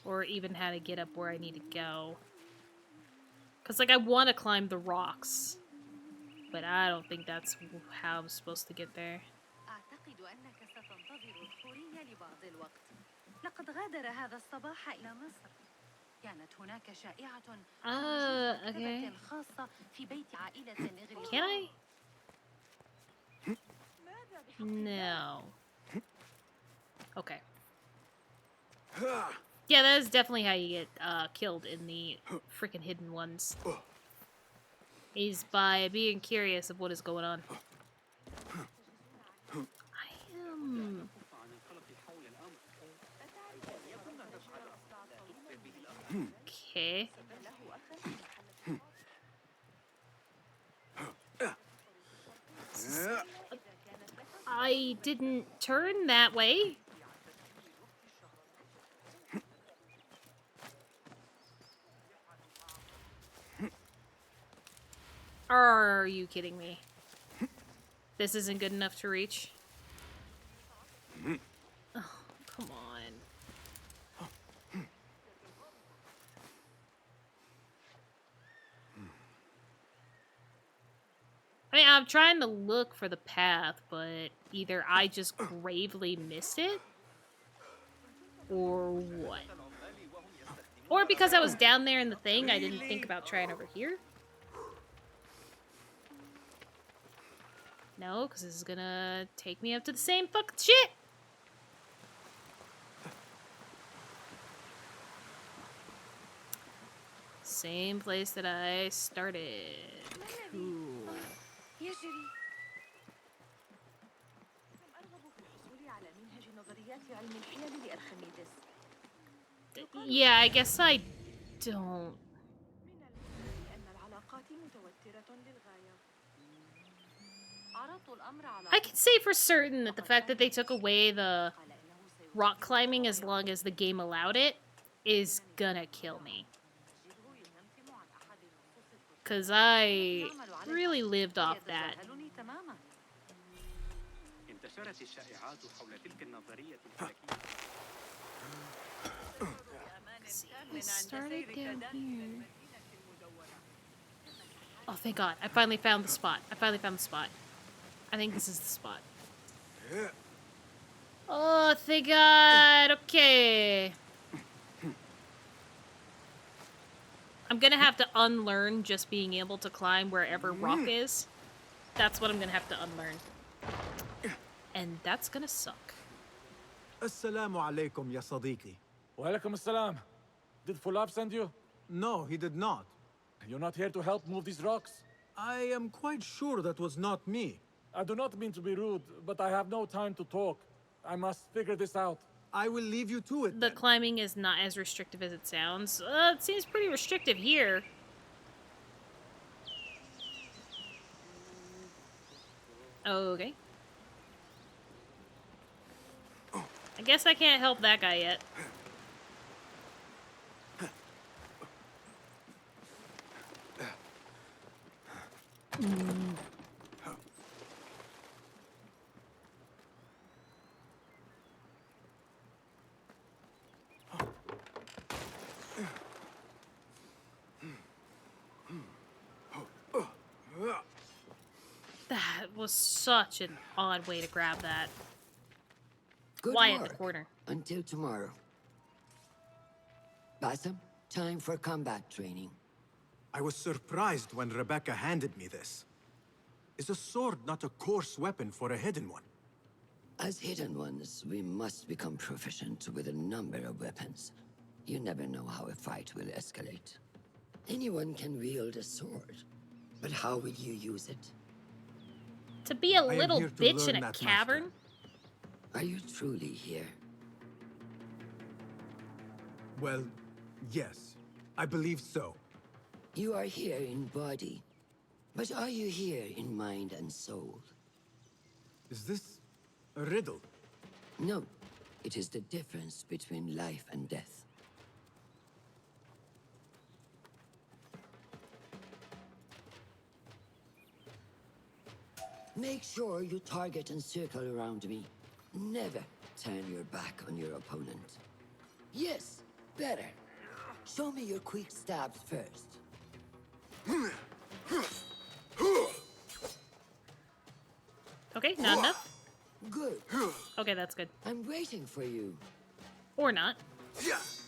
or even how to get up where I need to go. Because, like, I want to climb the rocks, but I don't think that's how I'm supposed to get there. أعتقد أنك ستنتظر الخوري لبعض الوقت. لقد غادر هذا الصباح إلى مصر. كانت هناك شائعة Okay. خاصة في بيت عائلة إغريقية. Can I? No. Okay. Yeah, that is definitely how you get killed in the freaking hidden ones. Is by being curious of what is going on. I am... Okay. I didn't turn that way. Are you kidding me? This isn't good enough to reach? Oh, come on. I mean, I'm trying to look for the path, but either I just gravely missed it, or what? Or because I was down there in the thing, I didn't think about trying over here? No, because this is gonna take me up to the same fucking shit! Same place that I started. Cool. Yeah, I guess I don't. I can say for certain that the fact that they took away the rock climbing as long as the game allowed it is gonna kill me. Because I really lived off that. See, I started down here. Oh, thank God. I finally found the spot. I think this is the spot. Oh, thank God. Okay. I'm gonna have to unlearn just being able to climb wherever rock is. That's what I'm gonna have to unlearn. And that's gonna suck. Assalamu alaikum, ya Sadiqi. Walaikum assalam. Did Fulab send you? No, he did not. You're not here to help move these rocks? I am quite sure that was not me. I do not mean to be rude, but I have no time to talk. I must figure this out. I will leave you to it. The climbing is not as restrictive as it sounds. It seems pretty restrictive here. Okay. I guess I can't help that guy yet. That was such an odd way to grab that. Good Why work. at the corner? Until tomorrow. Basim, time for combat training. I was surprised when Rebecca handed me this. Is a sword not a coarse weapon for a hidden one? As hidden ones, we must become proficient with a number of weapons. You never know how a fight will escalate. Anyone can wield a sword, but how will you use it? To be a little bitch in a cavern? Are you truly here? Well, yes. I believe so. You are here in body, but are you here in mind and soul? Is this a riddle? No, it is the difference between life and death. Make sure you target and circle around me. Never turn your back on your opponent. Yes, better. Show me your quick stabs first. Okay, not enough? Good. Okay, that's good. I'm waiting for you. Or not. Yes.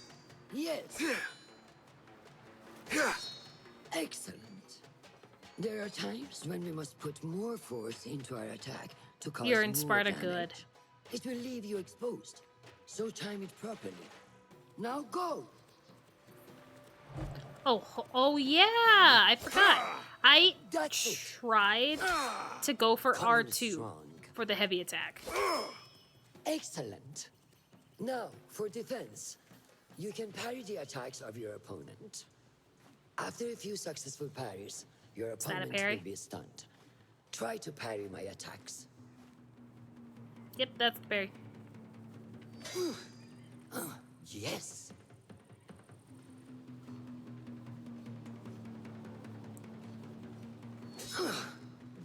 Excellent. There are times when we must put more force into our attack to cause You're in more Sparta damage. good. It will leave you exposed, so time it properly. Now go! Oh yeah, I forgot. I tried to go for R2 for the heavy attack. Excellent. Now, for defense, you can parry the attacks of your opponent. After a few successful parries, your that a opponent parry? will be stunned. Try to parry my attacks. Yep, that's the berry. Yes.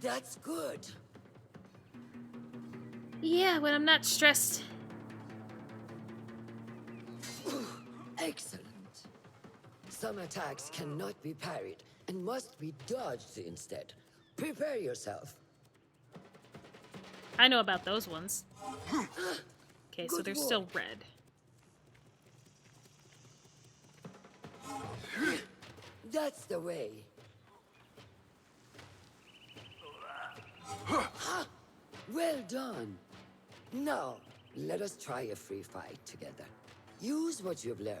That's good. Yeah, when I'm not stressed. Excellent. Some attacks cannot be parried and must be dodged instead. Prepare yourself. I know about those ones. Okay, so Good they're work. still red. That's the way. Well done. Now, let us try a free fight together. Use what you've learned.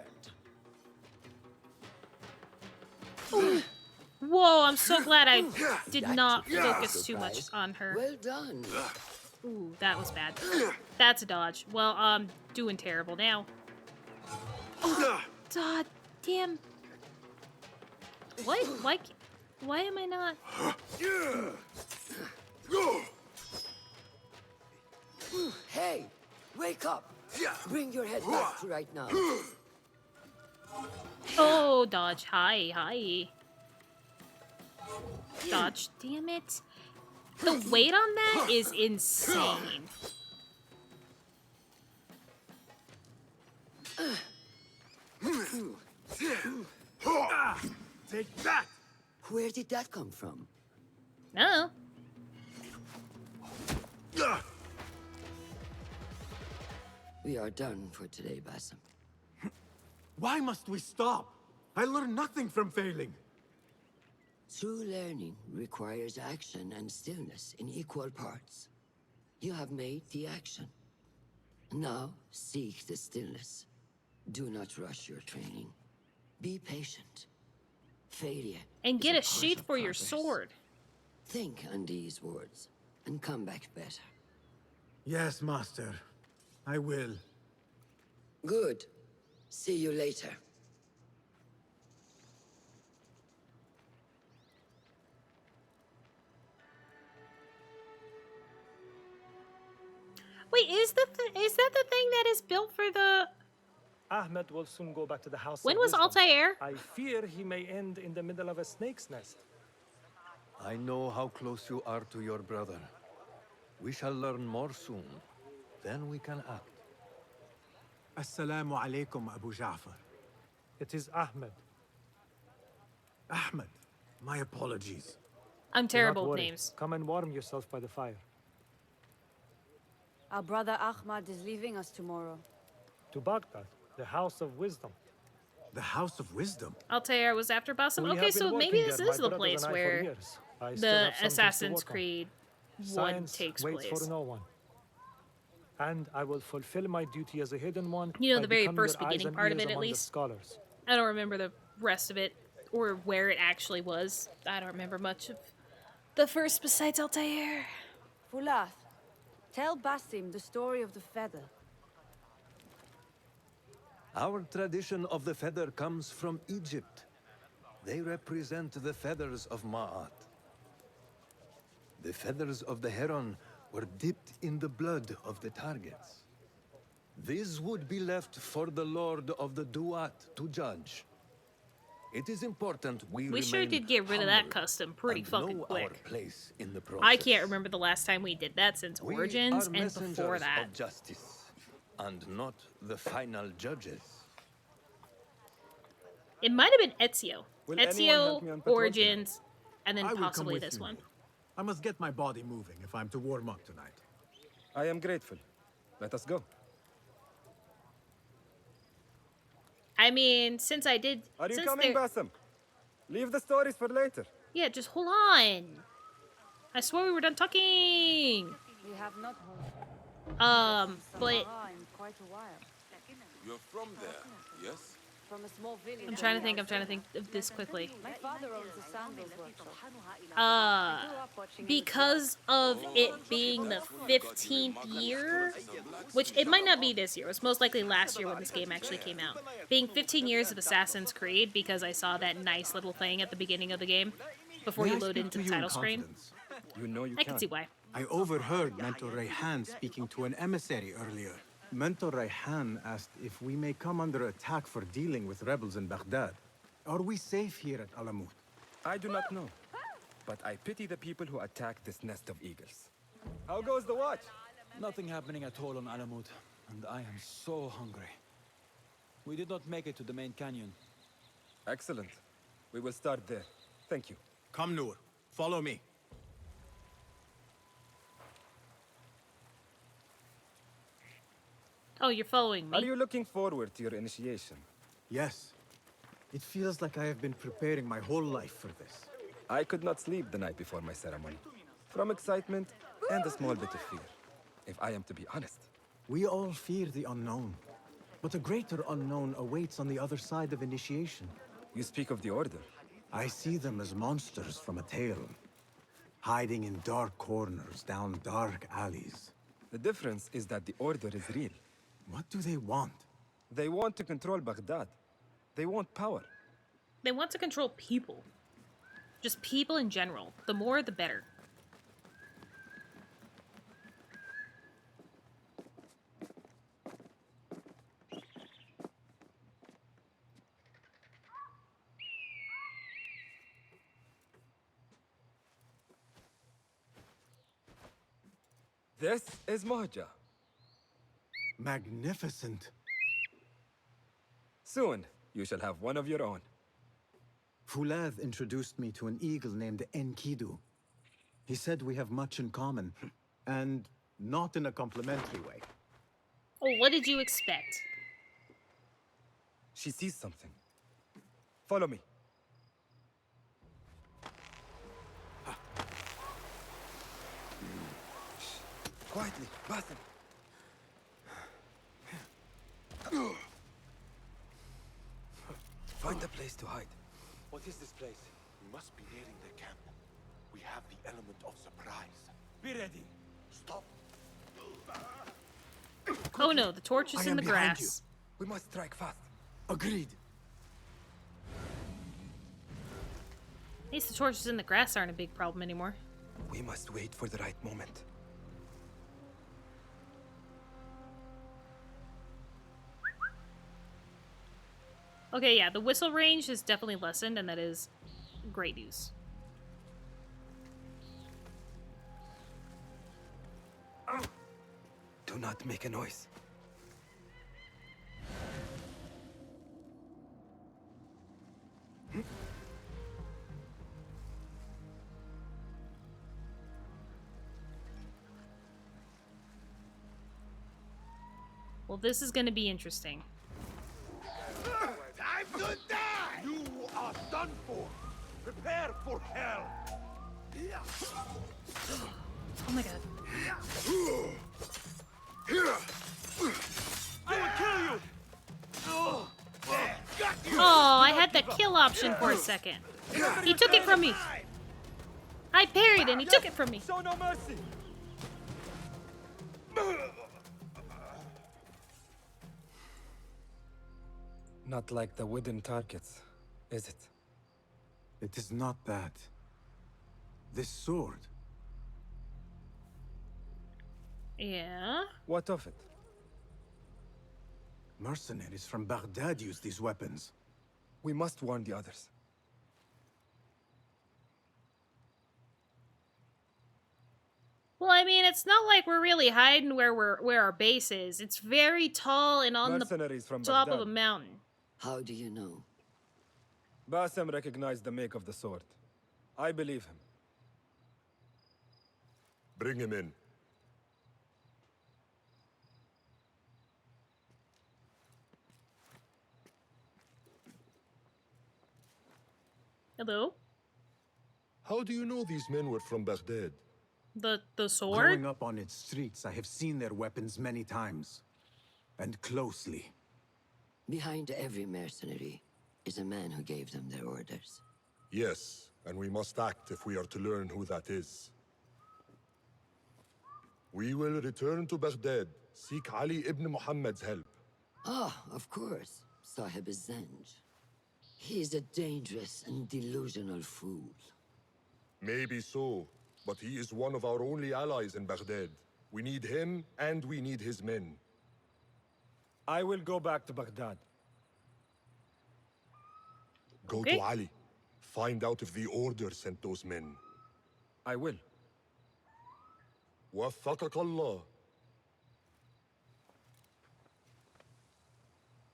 Whoa, I'm so glad I did That not took a focus too much surprise. on her. Well done. Ooh, that was bad. That's a dodge. Well, doing terrible now. God damn. Why am I not? Hey, wake up. Bring your head back to right now. Oh, dodge. Hi. Dodge. Damn it. The weight on that is insane. Take that! Where did that come from? No. We are done for today, Basim. Why must we stop? I learned nothing from failing. True learning requires action and stillness in equal parts. You have made the action. Now, seek the stillness. Do not rush your training. Be patient. Failure And is get a part sheath of for your progress. sword. Think on these words and come back better. Yes, Master. I will. Good. See you later. Wait, is that the thing that is built for the? Ahmed will soon go back to the house. When of was wisdom. Altair? I fear he may end in the middle of a snake's nest. I know how close you are to your brother. We shall learn more soon. Then we can act. Assalamu alaikum, Abu Ja'far. It is Ahmed. Ahmed, my apologies. I'm Do terrible not with worry. names. Come and warm yourself by the fire. Our brother Ahmad is leaving us tomorrow. To Baghdad, the house of wisdom. The House of Wisdom? Altair was after Basim. We Okay, have been so maybe working this there, is my the brothers place and I, for where years. I still the have some things to Assassin's work on. Creed 1 Science takes waits place. for no one. And I will fulfill my duty as a hidden one. You know, by the very becoming first your eyes beginning and part of ears it, at among the least. scholars. I don't remember the rest of it or where it actually was. I don't remember much of the first besides Altair. Fulath, tell Basim the story of the feather. Our tradition of the feather comes from Egypt. They represent the feathers of Ma'at. The feathers of the heron were dipped in the blood of the targets. This would be left for the Lord of the Duat to judge. It is important We sure did get rid of that custom pretty fucking know quick. our place in the process. I can't remember the last time we did that since We Origins are and before messengers that. of justice, and not the final judges. It might have been Ezio. Will anyone help me on patrol Origins, and then I will come possibly with this you, one. Noor. I must get my body moving if I'm to warm up tonight. I am grateful. Let us go. I mean, since I did... Are you since coming, there- Basim? Leave the stories for later. Yeah, just hold on. I swore we were done talking. We have not But in quite a while. You're from there, yes? From a small village. I'm trying to think of this quickly. My father owns a sandals workshop. Because of it being the 15th year, which it might not be this year, it was most likely last year when this game actually came out. Being 15 years of Assassin's Creed, because I saw that nice little thing at the beginning of the game before you load into the title screen. You know you I can see why. I overheard Mentor Rayhan speaking to an emissary earlier. Mentor Rayhan asked if we may come under attack for dealing with rebels in Baghdad. Are we safe here at Alamut? I do not know, but I pity the people who attack this nest of eagles. How goes the watch? Nothing happening at all on Alamut, and I am so hungry. We did not make it to the main canyon. Excellent. We will start there. Thank you. Come, Noor. Follow me. Oh, you're following me. Are you looking forward to your initiation? Yes. It feels like I have been preparing my whole life for this. I could not sleep the night before my ceremony. From excitement and a small bit of fear, if I am to be honest. We all fear the unknown. But a greater unknown awaits on the other side of initiation. You speak of the Order. I see them as monsters from a tale. Hiding in dark corners, down dark alleys. The difference is that the Order is real. What do they want? They want to control Baghdad. They want power. They want to control people. Just people in general. The more, the better. This is Mohaja. Magnificent. Soon, you shall have one of your own. Fulad introduced me to an eagle named Enkidu. He said we have much in common, and not in a complimentary way. Oh, what did you expect? She sees something. Follow me. Quietly, Basim. Find a place to hide. What is this place? We must be nearing the camp. We have the element of surprise. Be ready. Stop. Oh no, the torch is in the grass. We must strike fast. Agreed. At least the torches in the grass aren't a big problem anymore. We must wait for the right moment. Okay, yeah, the whistle range is definitely lessened, and that is great news. Do not make a noise. Well, this is going to be interesting. Time to die! You are done for! Prepare for hell! Oh my god. I will kill you! Oh, I had the kill option for a second. He took it from me. I parried and he took it from me. Show no mercy! Not like the wooden targets, is it? It is not that. This sword. Yeah? What of it? Mercenaries from Baghdad use these weapons. We must warn the others. Well, I mean, it's not like we're really hiding where our base is. It's very tall and on Mercenaries the from top Baghdad. of a mountain. How do you know? Basim recognized the make of the sword. I believe him. Bring him in. Hello? How do you know these men were from Baghdad? The sword? Growing up on its streets, I have seen their weapons many times. And closely. Behind every mercenary is a man who gave them their orders. Yes, and we must act if we are to learn who that is. We will return to Baghdad, seek Ali ibn Muhammad's help. Ah, of course. Sahib is Zenj. He's a dangerous and delusional fool. Maybe so, but he is one of our only allies in Baghdad. We need him, and we need his men. I will go back to Baghdad. Go to Ali. Find out if the Order sent those men. I will. وفقك الله.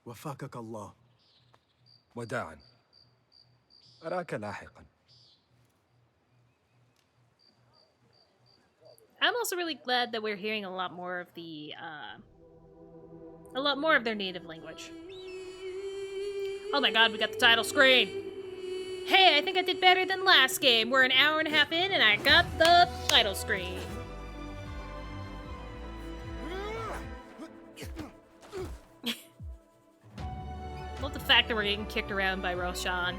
وفقك الله. وداعا. أراك لاحقا. I'm also really glad that we're hearing a lot more of their native language. Oh my god, we got the title screen! Hey, I think I did better than last game. We're an hour and a half in and I got the title screen. Love the fact that we're getting kicked around by Roshan.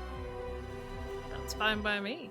That's fine by me.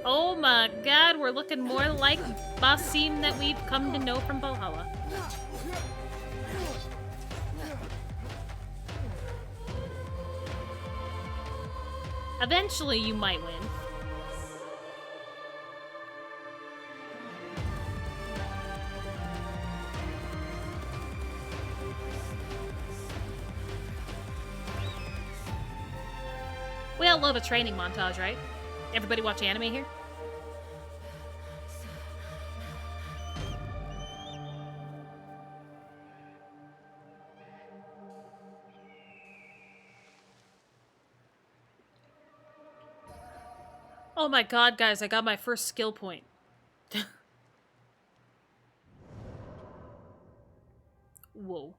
Oh my god, we're looking more like Basim that we've come to know from Valhalla. Eventually, you might win. We all love a training montage, right? Everybody watch anime here? Oh my god, guys, I got my first skill point. Whoa.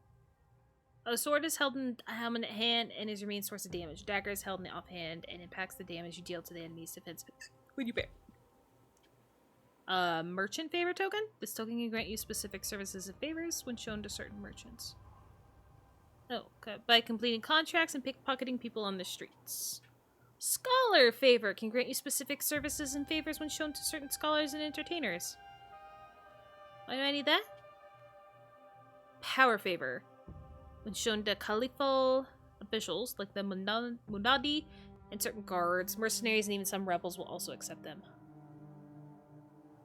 A sword is held in a hand and is your main source of damage. Dagger is held in the offhand and impacts the damage you deal to the enemy's defense when you bear. Merchant favor token. This token can grant you specific services and favors when shown to certain merchants. Oh, okay. By completing contracts and pickpocketing people on the streets. Scholar favor can grant you specific services and favors when shown to certain scholars and entertainers. Why do I need that? Power favor. When shown to caliphal officials like the Munadi and certain guards, mercenaries, and even some rebels will also accept them.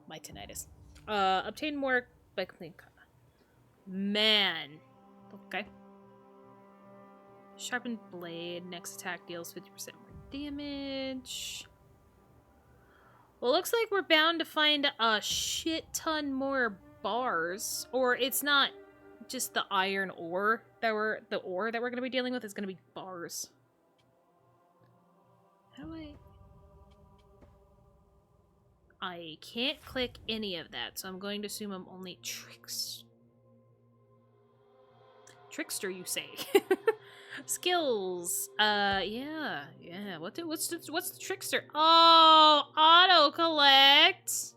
My tinnitus. Obtain more by completing combat. Man. Okay. Sharpened blade. Next attack deals 50% more damage. Well, looks like we're bound to find a shit ton more bars. Or it's not just the iron ore that we're going to be dealing with. It's going to be bars. How do I can't click any of that, so I'm going to assume I'm only tricks. Trickster, you say? Skills. Yeah. What's the trickster? Oh, auto collect.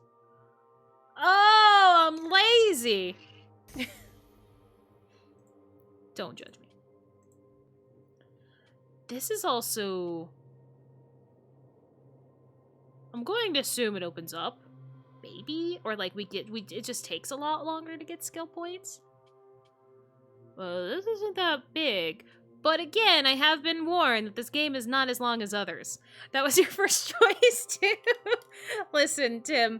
Oh, I'm lazy. Don't judge me. This is also... I'm going to assume it opens up. Maybe? Or like it just takes a lot longer to get skill points. Well, this isn't that big. But again, I have been warned that this game is not as long as others. That was your first choice, too. Listen, Tim.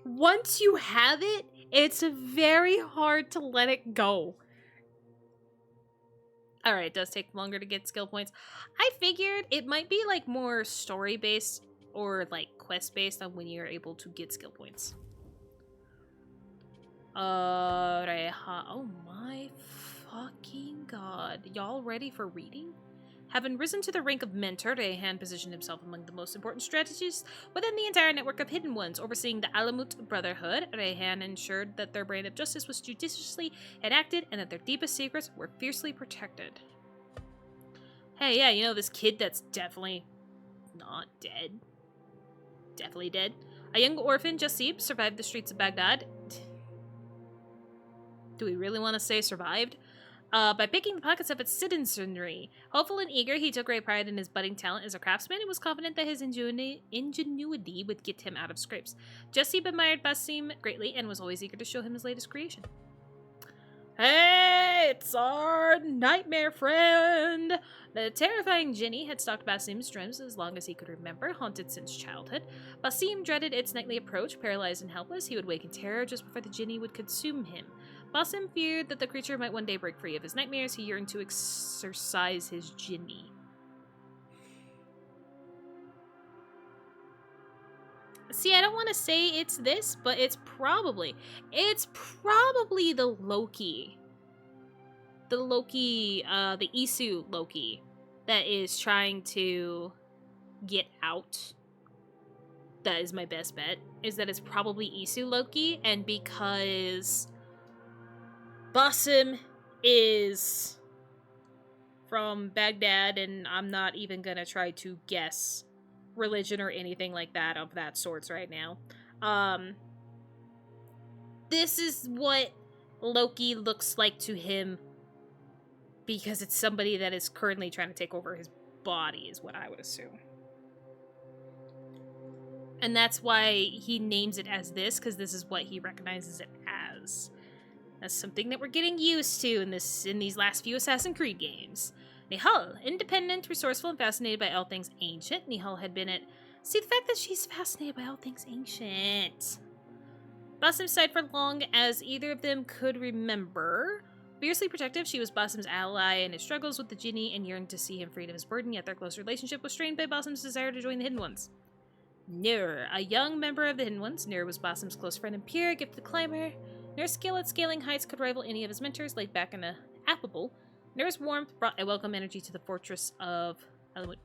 Once you have it, it's very hard to let it go. Alright, it does take longer to get skill points. I figured it might be like more story-based or like quest-based on when you're able to get skill points. Oh my fucking god. Y'all ready for reading? Having risen to the rank of mentor, Rayhan positioned himself among the most important strategists within the entire network of hidden ones. Overseeing the Alamut Brotherhood, Rayhan ensured that their brand of justice was judiciously enacted and that their deepest secrets were fiercely protected. Hey, yeah, you know this kid that's definitely not dead? Definitely dead. A young orphan, Jasib, survived the streets of Baghdad. Do we really want to say survived? By picking the pockets of its citizenry. Hopeful and eager, he took great pride in his budding talent as a craftsman and was confident that his ingenuity would get him out of scrapes. Jasib admired Basim greatly and was always eager to show him his latest creation. Hey, it's our nightmare friend! The terrifying Jinni had stalked Basim's dreams as long as he could remember, haunted since childhood. Basim dreaded its nightly approach. Paralyzed and helpless, he would wake in terror just before the Jinni would consume him. Basim feared that the creature might one day break free of his nightmares. He yearned to exercise his Jinni. See, I don't want to say it's this, but it's probably the Loki. The Loki, the Isu Loki that is trying to get out. That is my best bet, is that it's probably Isu Loki, and because Basim is from Baghdad, and I'm not even gonna try to guess religion or anything like that of that sorts right now. This is what Loki looks like to him because it's somebody that is currently trying to take over his body, is what I would assume. And that's why he names it as this, because this is what he recognizes it as. That's something that we're getting used to in these last few Assassin's Creed games. Nihal, independent, resourceful, and fascinated by all things ancient. Nihal had been at... See, the fact that she's fascinated by all things ancient. Basim sighed for long as either of them could remember. Fiercely protective, she was Basim's ally in his struggles with the Jinni and yearned to see him freed of his burden, yet their close relationship was strained by Basim's desire to join the Hidden Ones. Nur, a young member of the Hidden Ones. Nur was Basim's close friend and peer, gifted climber. Nur's skill at scaling heights could rival any of his mentors, laid back and affable. Nur's warmth brought a welcome energy to the fortress of Alamut.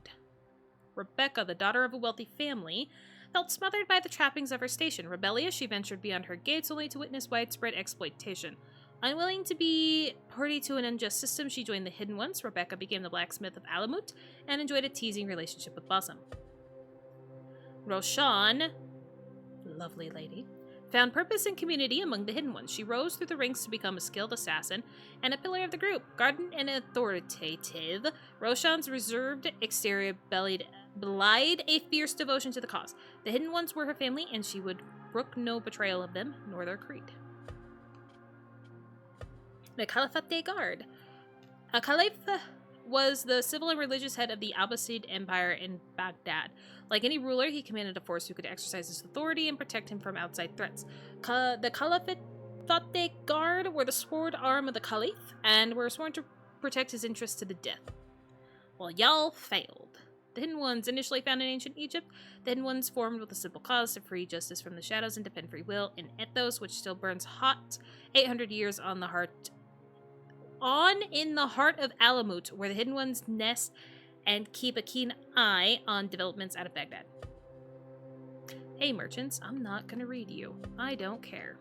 Rebecca, the daughter of a wealthy family, felt smothered by the trappings of her station. Rebellious, she ventured beyond her gates only to witness widespread exploitation. Unwilling to be party to an unjust system, she joined the Hidden Ones. Rebecca became the blacksmith of Alamut and enjoyed a teasing relationship with Basim. Roshan, lovely lady, found purpose and community among the Hidden Ones. She rose through the ranks to become a skilled assassin and a pillar of the group. Guarded and authoritative, Roshan's reserved exterior belied a fierce devotion to the cause. The Hidden Ones were her family, and she would brook no betrayal of them, nor their creed. The Caliphate Guard. A caliph was the civil and religious head of the Abbasid Empire in Baghdad. Like any ruler, he commanded a force who could exercise his authority and protect him from outside threats. The Caliphate Guard were the sword arm of the caliph and were sworn to protect his interests to the death. Well, y'all failed. The Hidden Ones, initially found in ancient Egypt, the Hidden Ones formed with a simple cause to free justice from the shadows and defend free will in Ethos, which still burns hot 800 years in the heart of Alamut, where the Hidden Ones nest and keep a keen eye on developments out of Baghdad. Hey merchants, I'm not gonna read you. I don't care.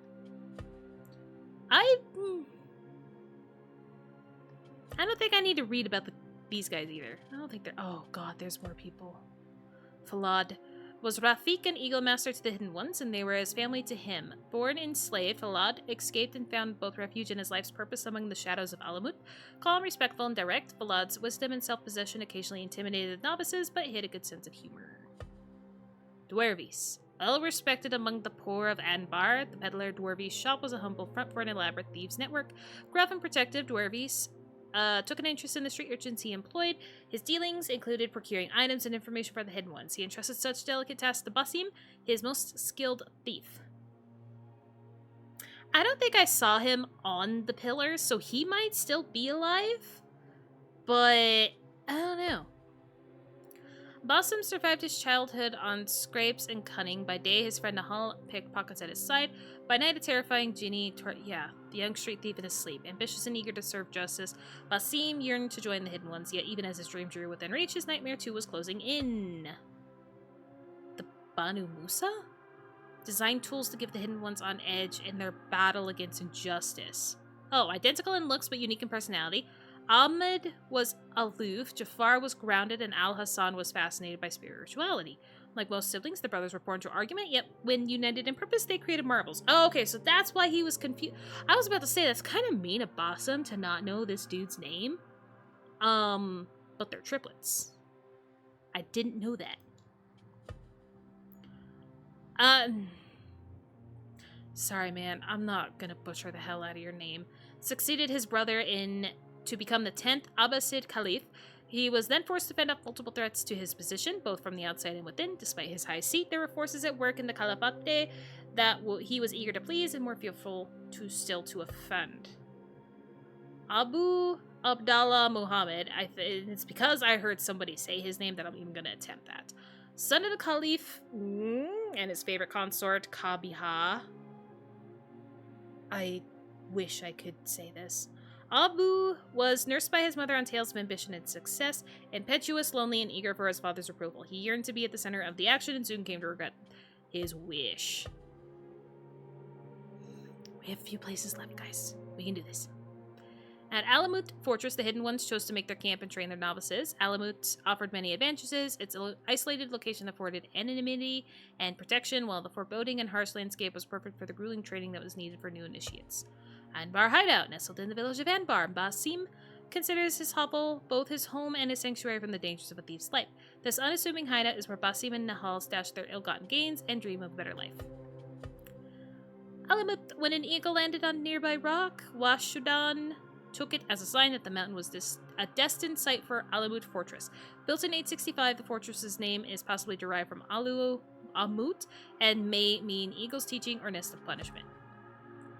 I don't think I need to read about these guys either. I don't think they're... Oh god, there's more people. Falad was Rafik an Eagle Master to the Hidden Ones, and they were as family to him. Born enslaved, Falad escaped and found both refuge and his life's purpose among the shadows of Alamut. Calm, respectful, and direct, Falad's wisdom and self-possession occasionally intimidated novices, but he had a good sense of humor. Dwervis. Well respected among the poor of Anbar, the peddler Dwervis' shop was a humble front for an elaborate thieves' network. Gruff and protective, Dwervis took an interest in the street urchins he employed. His dealings included procuring items and information for the Hidden Ones. He entrusted such delicate tasks to Basim, his most skilled thief. I don't think I saw him on the pillars, so he might still be alive, but I don't know. Basim survived his childhood on scrapes and cunning. By day, his friend Nahal pickpockets at his side. By night, a terrifying Ginny, the young street thief in his sleep. Ambitious and eager to serve justice, Basim yearned to join the Hidden Ones, yet even as his dream drew within reach, his nightmare too was closing in. The Banu Musa? Designed tools to give the Hidden Ones on edge in their battle against injustice. Oh, identical in looks but unique in personality. Ahmed was aloof, Jafar was grounded, and Al-Hassan was fascinated by spirituality. Like most siblings, the brothers were born to argument, yet when united in purpose, they created marvels. Oh, okay, so that's why he was confused. I was about to say, that's kind of mean of Basim to not know this dude's name. But they're triplets. I didn't know that. Sorry, man, I'm not gonna butcher the hell out of your name. Succeeded his brother to become the 10th Abbasid Caliph. He was then forced to fend off multiple threats to his position, both from the outside and within. Despite his high seat, there were forces at work in the Caliphate that he was eager to please and more fearful to offend. Abu Abdallah Muhammad, it's because I heard somebody say his name that I'm even going to attempt that. Son of the Caliph and his favorite consort, Kabiha. I wish I could say this. Abu was nursed by his mother on tales of ambition and success, impetuous, lonely, and eager for his father's approval. He yearned to be at the center of the action and soon came to regret his wish. We have a few places left, guys. We can do this. At Alamut Fortress, the Hidden Ones chose to make their camp and train their novices. Alamut offered many advantages. Its isolated location afforded anonymity and protection, while the foreboding and harsh landscape was perfect for the grueling training that was needed for new initiates. Anbar Hideout, nestled in the village of Anbar, Basim considers his hovel both his home and his sanctuary from the dangers of a thief's life. This unassuming hideout is where Basim and Nahal stash their ill-gotten gains and dream of a better life. Alamut, when an eagle landed on a nearby rock, Washudan took it as a sign that the mountain was a destined site for Alamut Fortress. Built in 865, the fortress's name is possibly derived from Amut and may mean eagle's teaching or nest of punishment.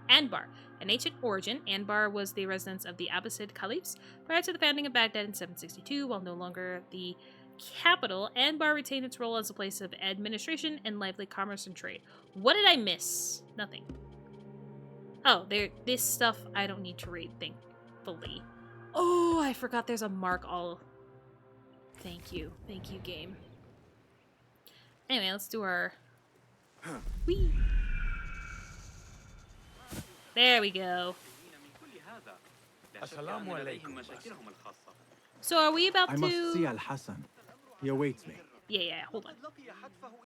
Anbar. An ancient origin, Anbar was the residence of the Abbasid Caliphs. Prior to the founding of Baghdad in 762, while no longer the capital, Anbar retained its role as a place of administration and lively commerce and trade. What did I miss? Nothing. Oh, this stuff I don't need to read, thankfully. Oh, I forgot there's a mark all... Thank you, game. Anyway, let's do our... Whee! There we go. So are we about to... I must see Al-Hassan. He awaits me. Yeah, hold on.